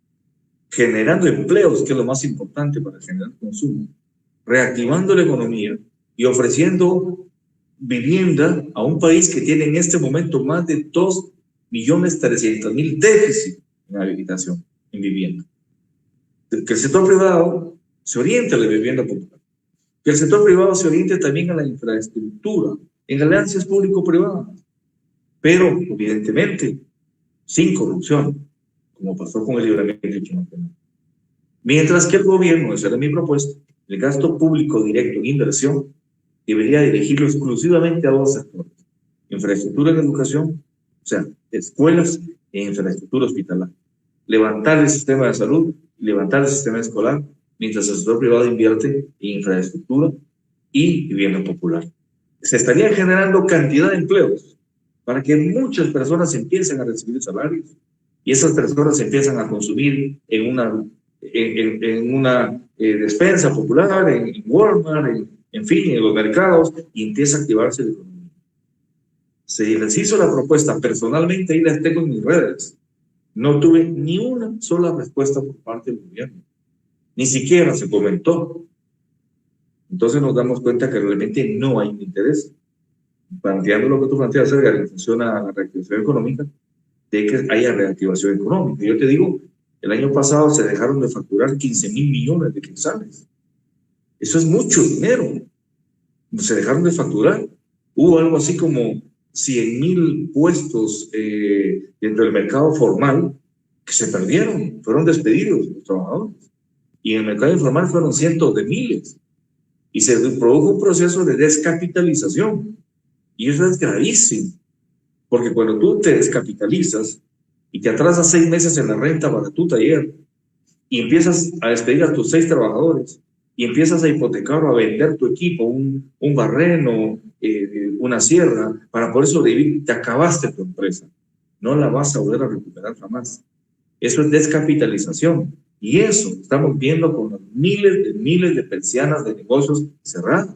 generando empleos, que es lo más importante para generar consumo, reactivando la economía y ofreciendo vivienda a un país que tiene en este momento más de 2.300.000 déficit en habilitación, en vivienda. Que el sector privado se oriente a la vivienda popular. Que el sector privado se oriente también a la infraestructura, en alianzas público-privadas, pero evidentemente sin corrupción, como pasó con el libramiento de Chimaltenango. Mientras que el gobierno, esa era mi propuesta, el gasto público directo en inversión debería dirigirlo exclusivamente a dos sectores: infraestructura en educación, o sea, escuelas e infraestructura hospitalaria. Levantar el sistema de salud y levantar el sistema escolar, mientras el sector privado invierte en infraestructura y vivienda popular. Se estarían generando cantidad de empleos para que muchas personas empiecen a recibir salarios y esas personas empiezan a consumir en una despensa popular, en Walmart, en fin, en los mercados, y empieza a activarse la economía. Se les hizo la propuesta, personalmente ahí las tengo en mis redes. No tuve ni una sola respuesta por parte del gobierno. Ni siquiera se comentó. Entonces nos damos cuenta que realmente no hay interés. planteando lo que tú planteas acerca de la reactivación económica, de que haya reactivación económica. Yo te digo, el año pasado se dejaron de facturar 15,000 millones de quetzales. Eso es mucho dinero. Se dejaron de facturar. Hubo algo así como 100,000 puestos dentro del mercado formal que se perdieron, fueron despedidos los trabajadores. Y en el mercado informal fueron cientos de miles. Y se produjo un proceso de descapitalización. Y eso es gravísimo. Porque cuando tú te descapitalizas y te atrasas 6 meses en la renta para tu taller y empiezas a despedir a tus 6 trabajadores y empiezas a hipotecar o a vender tu equipo, un barreno, una sierra, para poder sobrevivir, te acabaste tu empresa. No la vas a volver a recuperar jamás. Eso es descapitalización. Y eso estamos viendo con miles de persianas de negocios cerradas.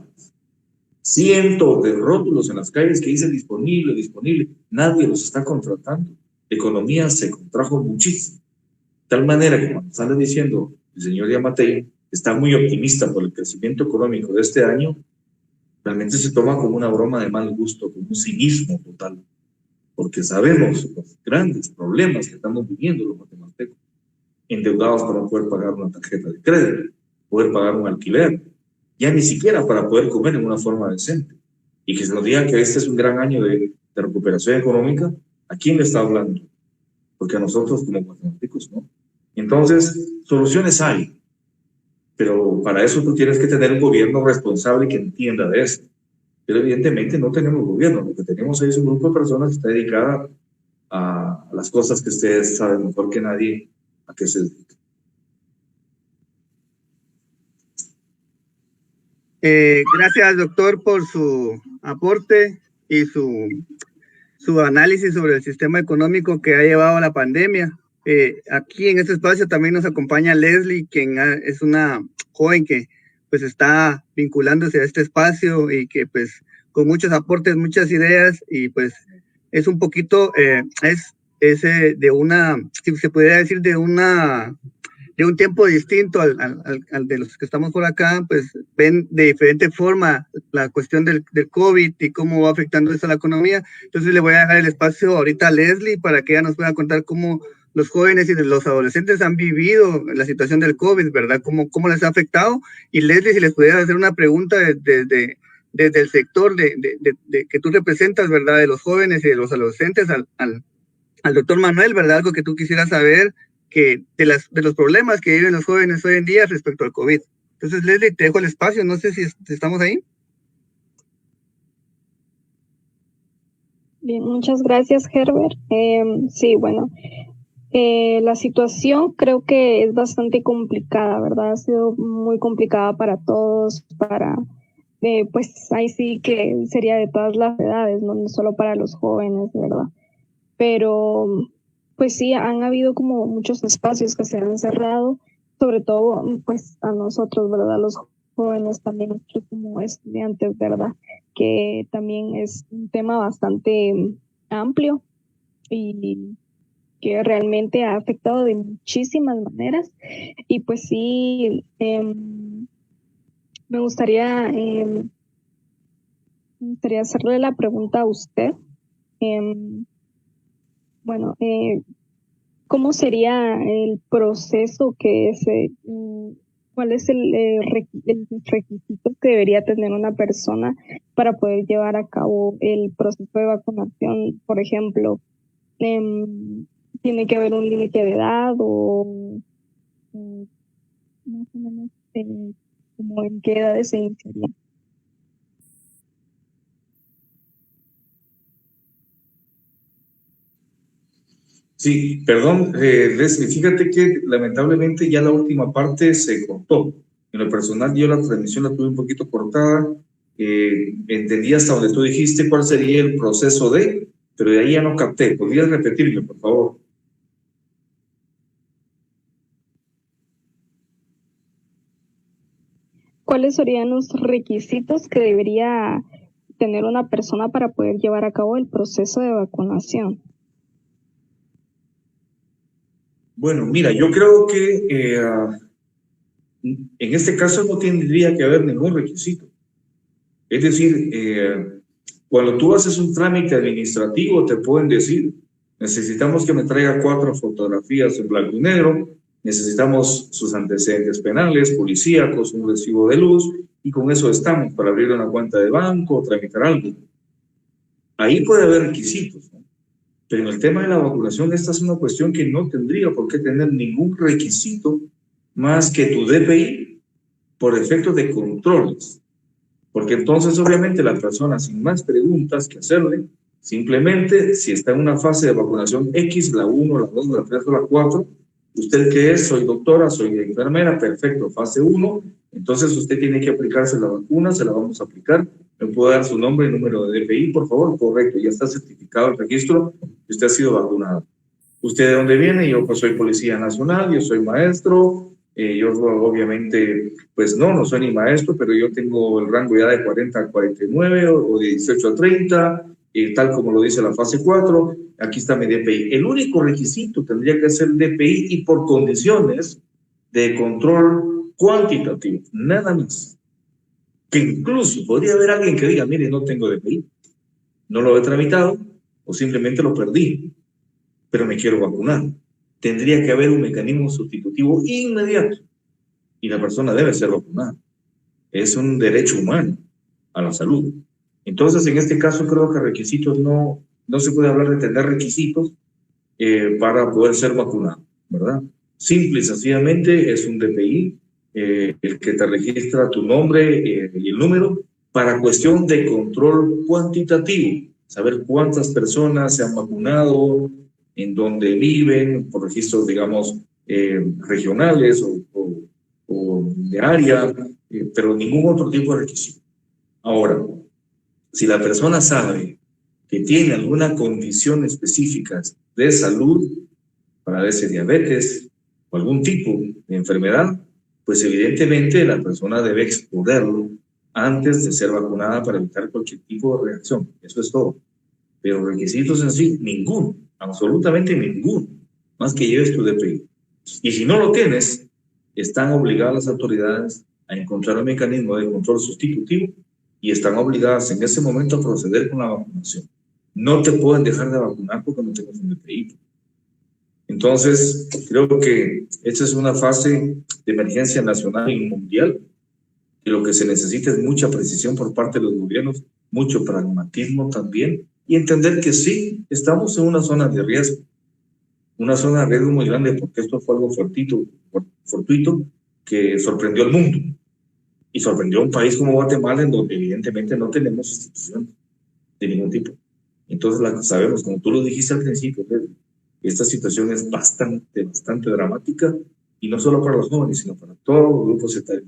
Cientos de rótulos en las calles que dicen disponible, disponible. Nadie los está contratando. La economía se contrajo muchísimo. De tal manera que cuando sale diciendo el señor Yamatei está muy optimista por el crecimiento económico de este año, realmente se toma como una broma de mal gusto, como un cinismo total. Porque sabemos los grandes problemas que estamos viviendo los guatemaltecos. Endeudados para poder pagar una tarjeta de crédito, poder pagar un alquiler, ya ni siquiera para poder comer en una forma decente. Y que se nos diga que este es un gran año de recuperación económica, ¿a quién le está hablando? Porque a nosotros como guatemaltecos, ¿no? Entonces, soluciones hay, pero para eso tú tienes que tener un gobierno responsable que entienda de esto. Pero evidentemente no tenemos gobierno, lo que tenemos ahí es un grupo de personas que está dedicada a las cosas que ustedes saben mejor que nadie a qué se dedica. Gracias, doctor, por su aporte y su análisis sobre el sistema económico que ha llevado a la pandemia. Aquí en este espacio también nos acompaña Leslie, quien es una joven que pues está vinculándose a este espacio y que pues con muchos aportes, muchas ideas, y pues es un poquito, de una, si se pudiera decir, de un tiempo distinto al de los que estamos por acá, pues ven de diferente forma la cuestión del COVID y cómo va afectando eso a la economía. Entonces le voy a dejar el espacio ahorita a Leslie para que ella nos pueda contar cómo los jóvenes y los adolescentes han vivido la situación del COVID, ¿verdad? ¿Cómo les ha afectado? Y Leslie, si les pudiera hacer una pregunta desde el sector que tú representas, ¿verdad? De los jóvenes y de los adolescentes al doctor Manuel, ¿verdad? Algo que tú quisieras saber de los problemas que viven los jóvenes hoy en día respecto al COVID. Entonces, Leslie, te dejo el espacio, no sé si estamos ahí. Bien, muchas gracias, Herbert. Sí, bueno, la situación creo que es bastante complicada, ¿verdad? Ha sido muy complicada para todos, pues ahí sí que sería de todas las edades, no solo para los jóvenes, ¿verdad? Pero pues sí, han habido como muchos espacios que se han cerrado, sobre todo pues a nosotros, ¿verdad? Los jóvenes también, nosotros como estudiantes, ¿verdad? Que también es un tema bastante amplio y que realmente ha afectado de muchísimas maneras. Y pues sí, me gustaría hacerle la pregunta a usted. Bueno, ¿cómo sería el proceso cuál es el requisito que debería tener una persona para poder llevar a cabo el proceso de vacunación? Por ejemplo, ¿tiene que haber un límite de edad o más o menos como en qué edades se iniciaría? Sí, perdón, Leslie, fíjate que lamentablemente ya la última parte se cortó. En lo personal, yo la transmisión la tuve un poquito cortada. Entendí hasta donde tú dijiste cuál sería el proceso pero de ahí ya no capté. ¿Podrías repetirme, por favor? ¿Cuáles serían los requisitos que debería tener una persona para poder llevar a cabo el proceso de vacunación? Bueno, mira, yo creo que en este caso no tendría que haber ningún requisito. Es decir, Cuando tú haces un trámite administrativo, te pueden decir, necesitamos que me traiga 4 fotografías en blanco y negro, necesitamos sus antecedentes penales, policíacos, un recibo de luz, y con eso estamos para abrir una cuenta de banco o tramitar algo. Ahí puede haber requisitos, ¿no? Pero en el tema de la vacunación, esta es una cuestión que no tendría por qué tener ningún requisito más que tu DPI por efectos de controles. Porque entonces, obviamente, la persona sin más preguntas que hacerle, simplemente, si está en una fase de vacunación X, la 1, la 2, la 3 o la 4, ¿usted qué es? Soy doctora, soy enfermera, perfecto, fase 1, entonces usted tiene que aplicarse la vacuna, se la vamos a aplicar. ¿Me puede dar su nombre y número de DPI, por favor? Correcto, ya está certificado el registro que usted ha sido vacunado. ¿Usted de dónde viene? Yo pues soy Policía Nacional, yo soy maestro, yo obviamente, pues no soy ni maestro, pero yo tengo el rango ya de 40 a 49 o de 18 a 30, tal como lo dice la fase 4, aquí está mi DPI. El único requisito tendría que ser el DPI y por condiciones de control cuantitativo, nada más. Que incluso podría haber alguien que diga, mire, no tengo DPI, no lo he tramitado o simplemente lo perdí, pero me quiero vacunar. Tendría que haber un mecanismo sustitutivo inmediato y la persona debe ser vacunada. Es un derecho humano a la salud. Entonces, en este caso, creo que requisitos no se puede hablar de tener requisitos para poder ser vacunado, ¿verdad? Simple y sencillamente es un DPI, el que te registra tu nombre y el número para cuestión de control cuantitativo, saber cuántas personas se han vacunado, en dónde viven, por registros, digamos, regionales o de área, pero ningún otro tipo de requisito. Ahora, si la persona sabe que tiene alguna condición específica de salud, padece diabetes o algún tipo de enfermedad, pues evidentemente la persona debe exponerlo antes de ser vacunada para evitar cualquier tipo de reacción. Eso es todo. Pero requisitos en sí, ninguno, absolutamente ninguno, más que lleves tu DPI. Y si no lo tienes, están obligadas las autoridades a encontrar un mecanismo de control sustitutivo y están obligadas en ese momento a proceder con la vacunación. No te pueden dejar de vacunar porque no tengas un DPI. Entonces, creo que esta es una fase de emergencia nacional y mundial, y lo que se necesita es mucha precisión por parte de los gobiernos, mucho pragmatismo también, y entender que sí, estamos en una zona de riesgo muy grande, porque esto fue algo fortuito que sorprendió al mundo, y sorprendió a un país como Guatemala, en donde evidentemente no tenemos instituciones de ningún tipo. Entonces, sabemos, como tú lo dijiste al principio, esta situación es bastante dramática, y no solo para los jóvenes, sino para todos los grupos etarios.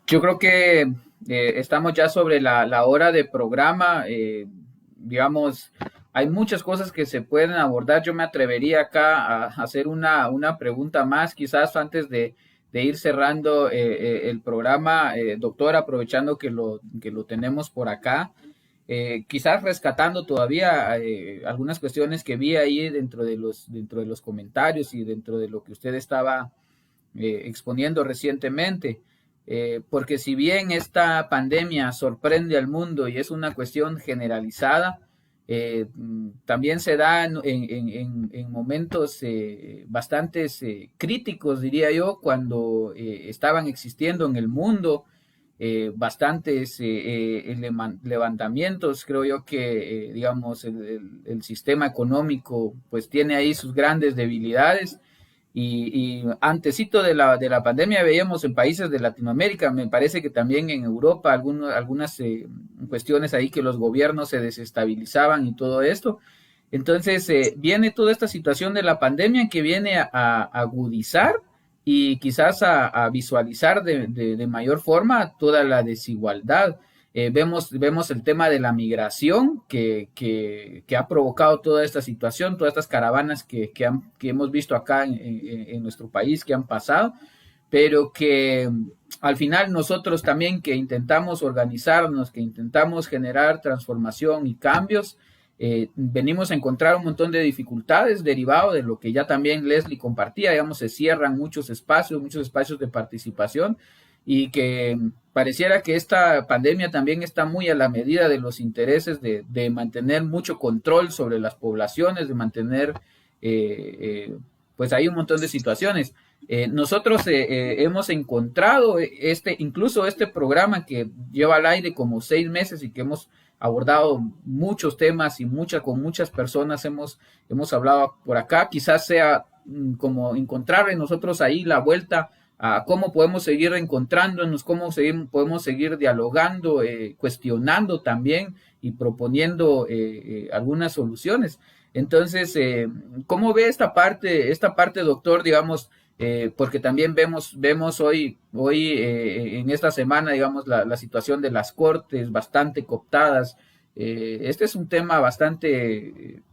Yo creo que estamos ya sobre la hora de programa. Digamos, hay muchas cosas que se pueden abordar. Yo me atrevería acá a hacer una pregunta más, quizás antes de ir cerrando el programa, doctor, aprovechando que lo tenemos por acá. Quizás rescatando todavía algunas cuestiones que vi ahí dentro de los comentarios y dentro de lo que usted estaba exponiendo recientemente, porque si bien esta pandemia sorprende al mundo y es una cuestión generalizada, también se da en momentos bastante críticos, diría yo, cuando estaban existiendo en el mundo bastantes levantamientos. Creo yo que, digamos, el sistema económico pues tiene ahí sus grandes debilidades. Y antesito de la pandemia veíamos en países de Latinoamérica, me parece que también en Europa, algunas cuestiones ahí que los gobiernos se desestabilizaban y todo esto. Entonces viene toda esta situación de la pandemia que viene a agudizar y quizás a visualizar de mayor forma toda la desigualdad. Vemos el tema de la migración que ha provocado toda esta situación, todas estas caravanas que hemos visto acá en nuestro país que han pasado, pero que al final nosotros también que intentamos organizarnos, que intentamos generar transformación y cambios, venimos a encontrar un montón de dificultades derivado de lo que ya también Leslie compartía, digamos, se cierran muchos espacios de participación, y que pareciera que esta pandemia también está muy a la medida de los intereses de mantener mucho control sobre las poblaciones, de mantener, pues hay un montón de situaciones. Nosotros hemos encontrado incluso este programa que lleva al aire como 6 meses y que hemos abordado muchos temas y con muchas personas hemos hablado por acá, quizás sea como encontrar en nosotros ahí la vuelta a cómo podemos seguir encontrándonos, podemos seguir dialogando, cuestionando también y proponiendo algunas soluciones. Entonces, ¿cómo ve esta parte, doctor, digamos, porque también vemos hoy en esta semana, digamos, la situación de las cortes bastante cooptadas? Este es un tema bastante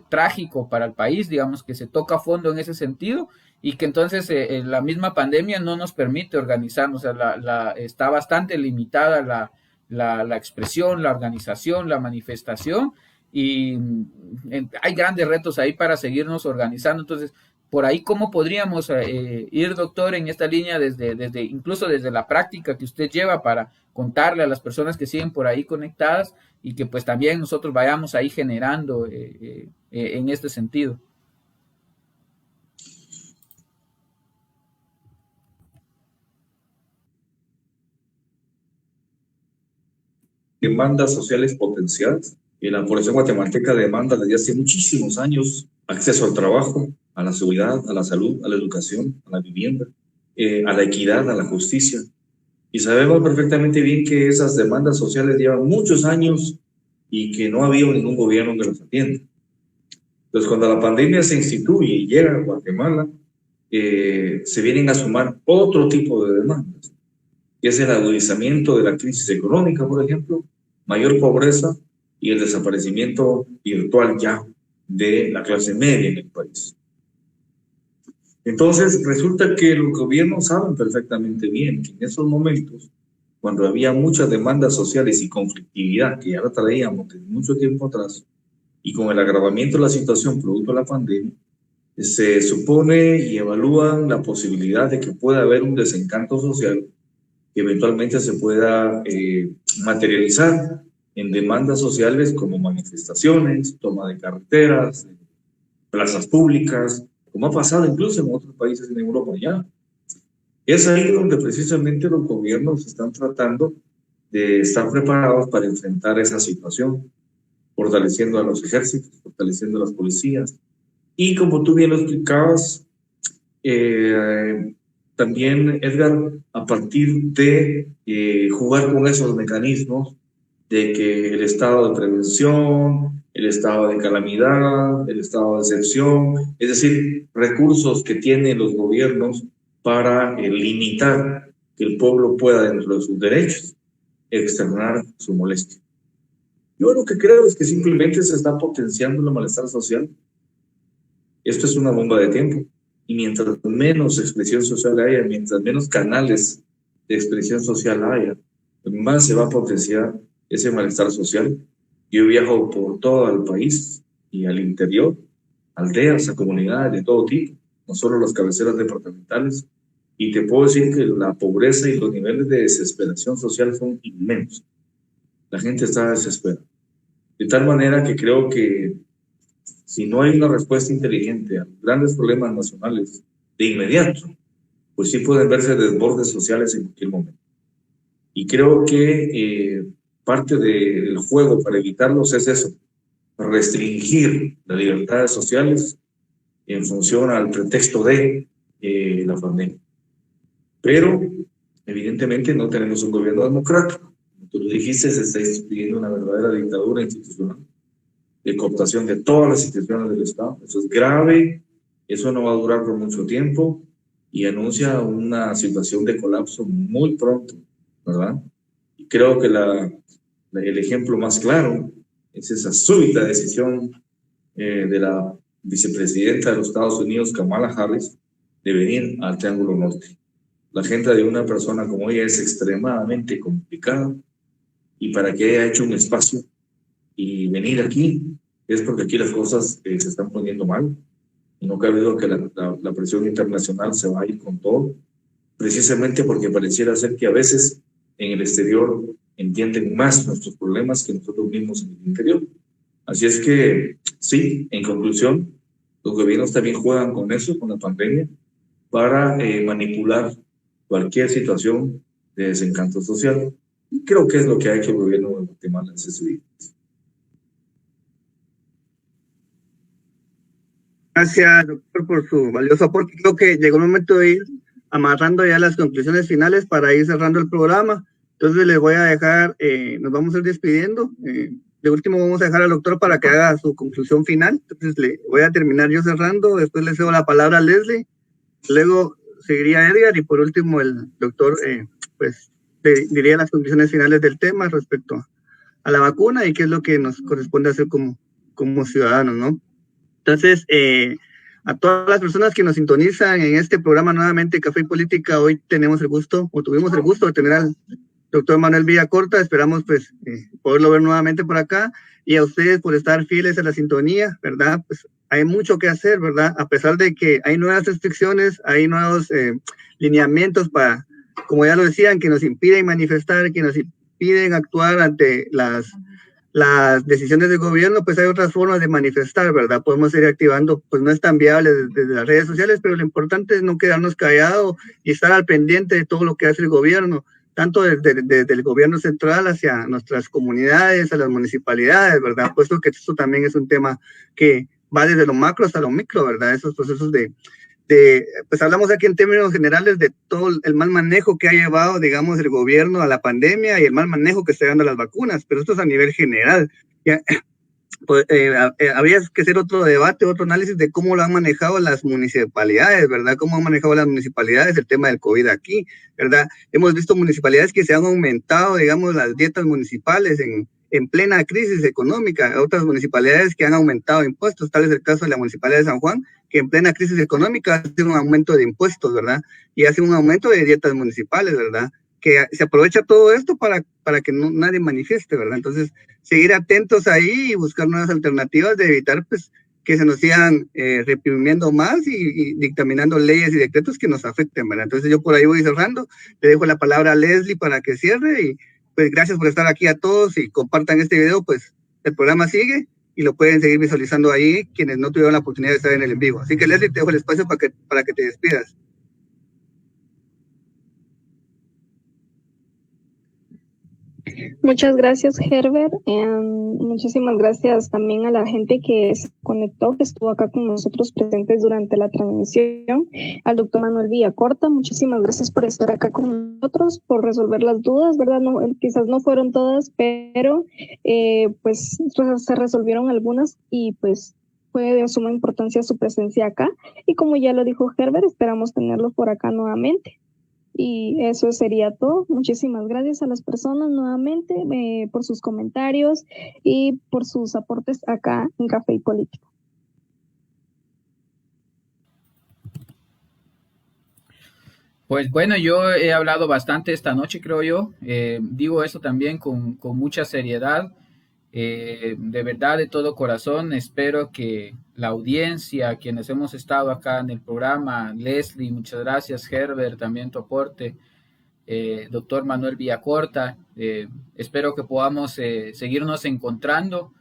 trágico para el país, digamos, que se toca a fondo en ese sentido, y que entonces la misma pandemia no nos permite organizarnos, o sea, está bastante limitada la expresión, la organización, la manifestación, y hay grandes retos ahí para seguirnos organizando. Entonces, por ahí, ¿cómo podríamos ir, doctor, en esta línea incluso desde la práctica que usted lleva para contarle a las personas que siguen por ahí conectadas, y que pues también nosotros vayamos ahí generando en este sentido? Demandas sociales potenciadas. La población guatemalteca demanda desde hace muchísimos años acceso al trabajo, a la seguridad, a la salud, a la educación, a la vivienda, a la equidad, a la justicia. Y sabemos perfectamente bien que esas demandas sociales llevan muchos años y que no ha habido ningún gobierno que las atienda. Entonces, cuando la pandemia se instituye y llega a Guatemala, se vienen a sumar otro tipo de demandas, que es el agudizamiento de la crisis económica, por ejemplo, mayor pobreza y el desaparecimiento virtual ya de la clase media en el país. Entonces, resulta que los gobiernos saben perfectamente bien que en esos momentos, cuando había muchas demandas sociales y conflictividad, que ya la traíamos desde mucho tiempo atrás, y con el agravamiento de la situación producto de la pandemia, se supone y evalúan la posibilidad de que pueda haber un desencanto social que eventualmente se pueda materializar en demandas sociales como manifestaciones, toma de carreteras, plazas públicas, como ha pasado incluso en otros países en Europa ya. Es ahí donde precisamente los gobiernos están tratando de estar preparados para enfrentar esa situación, fortaleciendo a los ejércitos, fortaleciendo a las policías. Y como tú bien lo explicabas, también, Edgar, a partir de jugar con esos mecanismos de que el estado de prevención, el estado de calamidad, el estado de excepción, es decir, recursos que tienen los gobiernos para limitar que el pueblo pueda, dentro de sus derechos, externar su molestia. Yo lo que creo es que simplemente se está potenciando el malestar social. Esto es una bomba de tiempo. Y mientras menos expresión social haya, mientras menos canales de expresión social haya, más se va a potenciar ese malestar social. Yo viajo por todo el país y al interior, aldeas, a comunidades de todo tipo, no solo las cabeceras departamentales, y te puedo decir que la pobreza y los niveles de desesperación social son inmensos. La gente está desesperada. De tal manera que creo que si no hay una respuesta inteligente a los grandes problemas nacionales de inmediato, pues sí pueden verse desbordes sociales en cualquier momento. Y creo que parte del juego para evitarlos es eso, restringir las libertades sociales en función al pretexto de la pandemia. Pero, evidentemente, no tenemos un gobierno democrático. Como tú lo dijiste, se está instituyendo una verdadera dictadura institucional de cooptación de todas las instituciones del Estado. Eso es grave, eso no va a durar por mucho tiempo y anuncia una situación de colapso muy pronto, ¿verdad? Y creo que el ejemplo más claro es esa súbita decisión de la vicepresidenta de los Estados Unidos, Kamala Harris, de venir al Triángulo Norte. La agenda de una persona como ella es extremadamente complicada, y para que haya hecho un espacio y venir aquí es porque aquí las cosas se están poniendo mal. Y no cabe duda que la presión internacional se va a ir con todo, precisamente porque pareciera ser que a veces en el exterior entienden más nuestros problemas que nosotros mismos en el interior. Así es que, sí, en conclusión, los gobiernos también juegan con eso, con la pandemia, para manipular cualquier situación de desencanto social. Y creo que es lo que ha hecho el gobierno de Guatemala en ese día. Gracias, doctor, por su valioso aporte. Creo que llegó el momento de ir amarrando ya las conclusiones finales para ir cerrando el programa. Entonces les voy a dejar, nos vamos a ir despidiendo. De último vamos a dejar al doctor para que haga su conclusión final. Entonces le voy a terminar yo cerrando, después le cedo la palabra a Leslie, luego seguiría Edgar y por último el doctor pues diría las conclusiones finales del tema respecto a la vacuna y qué es lo que nos corresponde hacer como ciudadanos, ¿no? Entonces, a todas las personas que nos sintonizan en este programa nuevamente, Café y Política, hoy tenemos el gusto, o tuvimos el gusto de tener al doctor Manuel Villacorta, esperamos pues poderlo ver nuevamente por acá, y a ustedes por estar fieles a la sintonía, ¿verdad? Pues hay mucho que hacer, ¿verdad? A pesar de que hay nuevas restricciones, hay nuevos lineamientos para, como ya lo decían, que nos impiden manifestar, que nos impiden actuar ante las decisiones del gobierno, pues hay otras formas de manifestar, ¿verdad? Podemos ir activando, pues no es tan viable desde las redes sociales, pero lo importante es no quedarnos callados y estar al pendiente de todo lo que hace el gobierno, tanto desde el gobierno central hacia nuestras comunidades, a las municipalidades, ¿verdad? Puesto que esto también es un tema que va desde lo macro hasta lo micro, ¿verdad? Esos procesos pues hablamos aquí en términos generales de todo el mal manejo que ha llevado, digamos, el gobierno a la pandemia y el mal manejo que está dando las vacunas, pero esto es a nivel general. Ya, pues, habría que hacer otro debate, otro análisis de cómo lo han manejado las municipalidades, ¿verdad? Cómo han manejado las municipalidades el tema del COVID aquí, ¿verdad? Hemos visto municipalidades que se han aumentado, digamos, las dietas municipales en plena crisis económica, otras municipalidades que han aumentado impuestos, tal es el caso de la Municipalidad de San Juan, que en plena crisis económica hace un aumento de impuestos, ¿verdad? Y hace un aumento de dietas municipales, ¿verdad? Que se aprovecha todo esto para que nadie manifieste, ¿verdad? Entonces, seguir atentos ahí y buscar nuevas alternativas de evitar, pues, que se nos sigan reprimiendo más y dictaminando leyes y decretos que nos afecten, ¿verdad? Entonces, yo por ahí voy cerrando. Le dejo la palabra a Leslie para que cierre y, pues, gracias por estar aquí a todos y compartan este video, pues, el programa sigue y lo pueden seguir visualizando ahí quienes no tuvieron la oportunidad de estar en el en vivo. Así que, Leslie, te dejo el espacio para que te despidas. Muchas gracias, Herbert. Muchísimas gracias también a la gente que se conectó, que estuvo acá con nosotros presentes durante la transmisión. Al doctor Manuel Villacorta, muchísimas gracias por estar acá con nosotros, por resolver las dudas, ¿verdad? No, quizás no fueron todas, pero pues se resolvieron algunas y pues fue de suma importancia su presencia acá. Y como ya lo dijo Herbert, esperamos tenerlo por acá nuevamente. Y eso sería todo. Muchísimas gracias a las personas nuevamente por sus comentarios y por sus aportes acá en Café y Política. Pues bueno, yo he hablado bastante esta noche, creo yo. Digo eso también con mucha seriedad. De verdad, de todo corazón, espero que la audiencia, quienes hemos estado acá en el programa, Leslie, muchas gracias, Herbert, también tu aporte, doctor Manuel Villacorta, espero que podamos seguirnos encontrando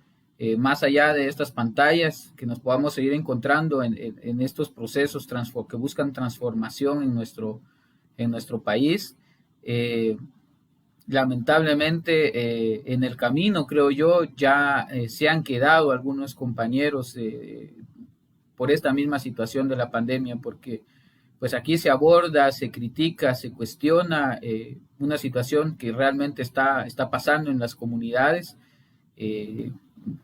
más allá de estas pantallas, que nos podamos seguir encontrando en estos procesos que buscan transformación en nuestro país. Lamentablemente en el camino, creo yo, ya se han quedado algunos compañeros por esta misma situación de la pandemia, porque pues aquí se aborda, se critica, se cuestiona una situación que realmente está pasando en las comunidades.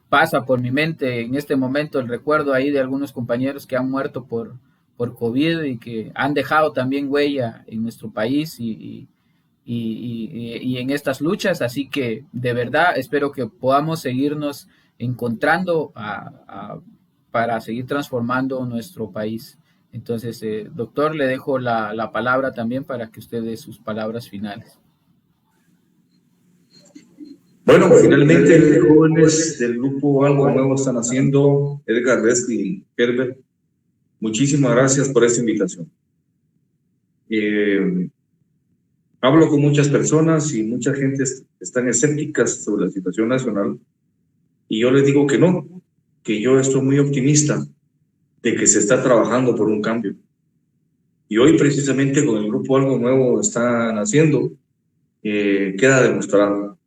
Pasa por mi mente en este momento el recuerdo ahí de algunos compañeros que han muerto por COVID y que han dejado también huella en nuestro país y en estas luchas, así que de verdad espero que podamos seguirnos encontrando para seguir transformando nuestro país. Entonces, doctor, le dejo la palabra también para que usted dé sus palabras finales. Bueno, finalmente, jóvenes del grupo Algo Nuevo están haciendo, Edgar, Leslie y Herbert, muchísimas gracias por esta invitación. Hablo con muchas personas y mucha gente están escépticas sobre la situación nacional, y yo les digo que no, que yo estoy muy optimista de que se está trabajando por un cambio. Y hoy precisamente con el grupo Algo Nuevo están haciendo, queda demostrado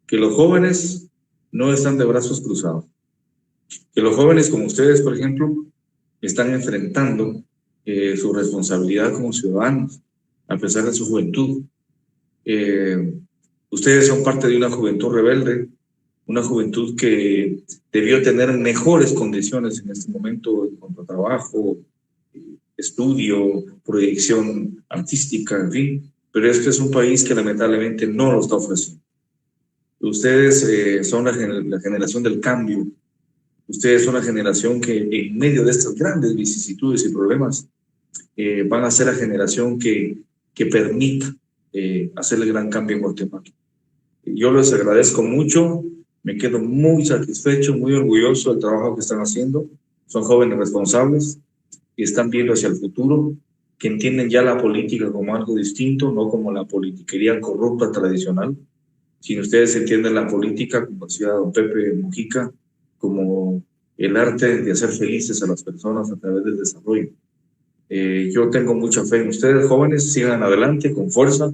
que los jóvenes no están de brazos cruzados, que los jóvenes como ustedes, por ejemplo, están enfrentando su responsabilidad como ciudadanos, a pesar de su juventud. Ustedes son parte de una juventud rebelde, una juventud que debió tener mejores condiciones en este momento en cuanto a trabajo, estudio, proyección artística, en fin, pero este es un país que lamentablemente no lo está ofreciendo. Ustedes son la generación del cambio. Ustedes son la generación que en medio de estas grandes vicisitudes y problemas van a ser la generación que permita hacer el gran cambio en Guatemala. Yo les agradezco mucho, me quedo muy satisfecho, muy orgulloso del trabajo que están haciendo. Son jóvenes responsables y están viendo hacia el futuro, que entienden ya la política como algo distinto, no como la politiquería corrupta tradicional. Si ustedes entienden la política, como decía don Pepe Mujica, como el arte de hacer felices a las personas a través del desarrollo. Yo tengo mucha fe en ustedes, jóvenes, sigan adelante con fuerza.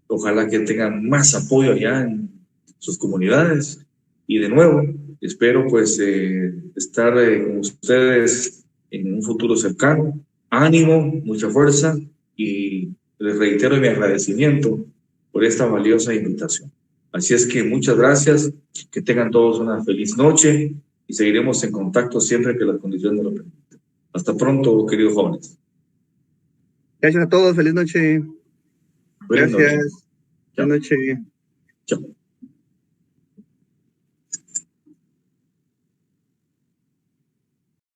Ojalá que tengan más apoyo allá en sus comunidades. Y de nuevo, espero pues estar con ustedes en un futuro cercano. Ánimo, mucha fuerza, y les reitero mi agradecimiento por esta valiosa invitación. Así es que muchas gracias, que tengan todos una feliz noche y seguiremos en contacto siempre que las condiciones lo permitan. Hasta pronto, queridos jóvenes. Gracias a todos, feliz noche. Buenas Gracias. noches. Buenas noches. Chao.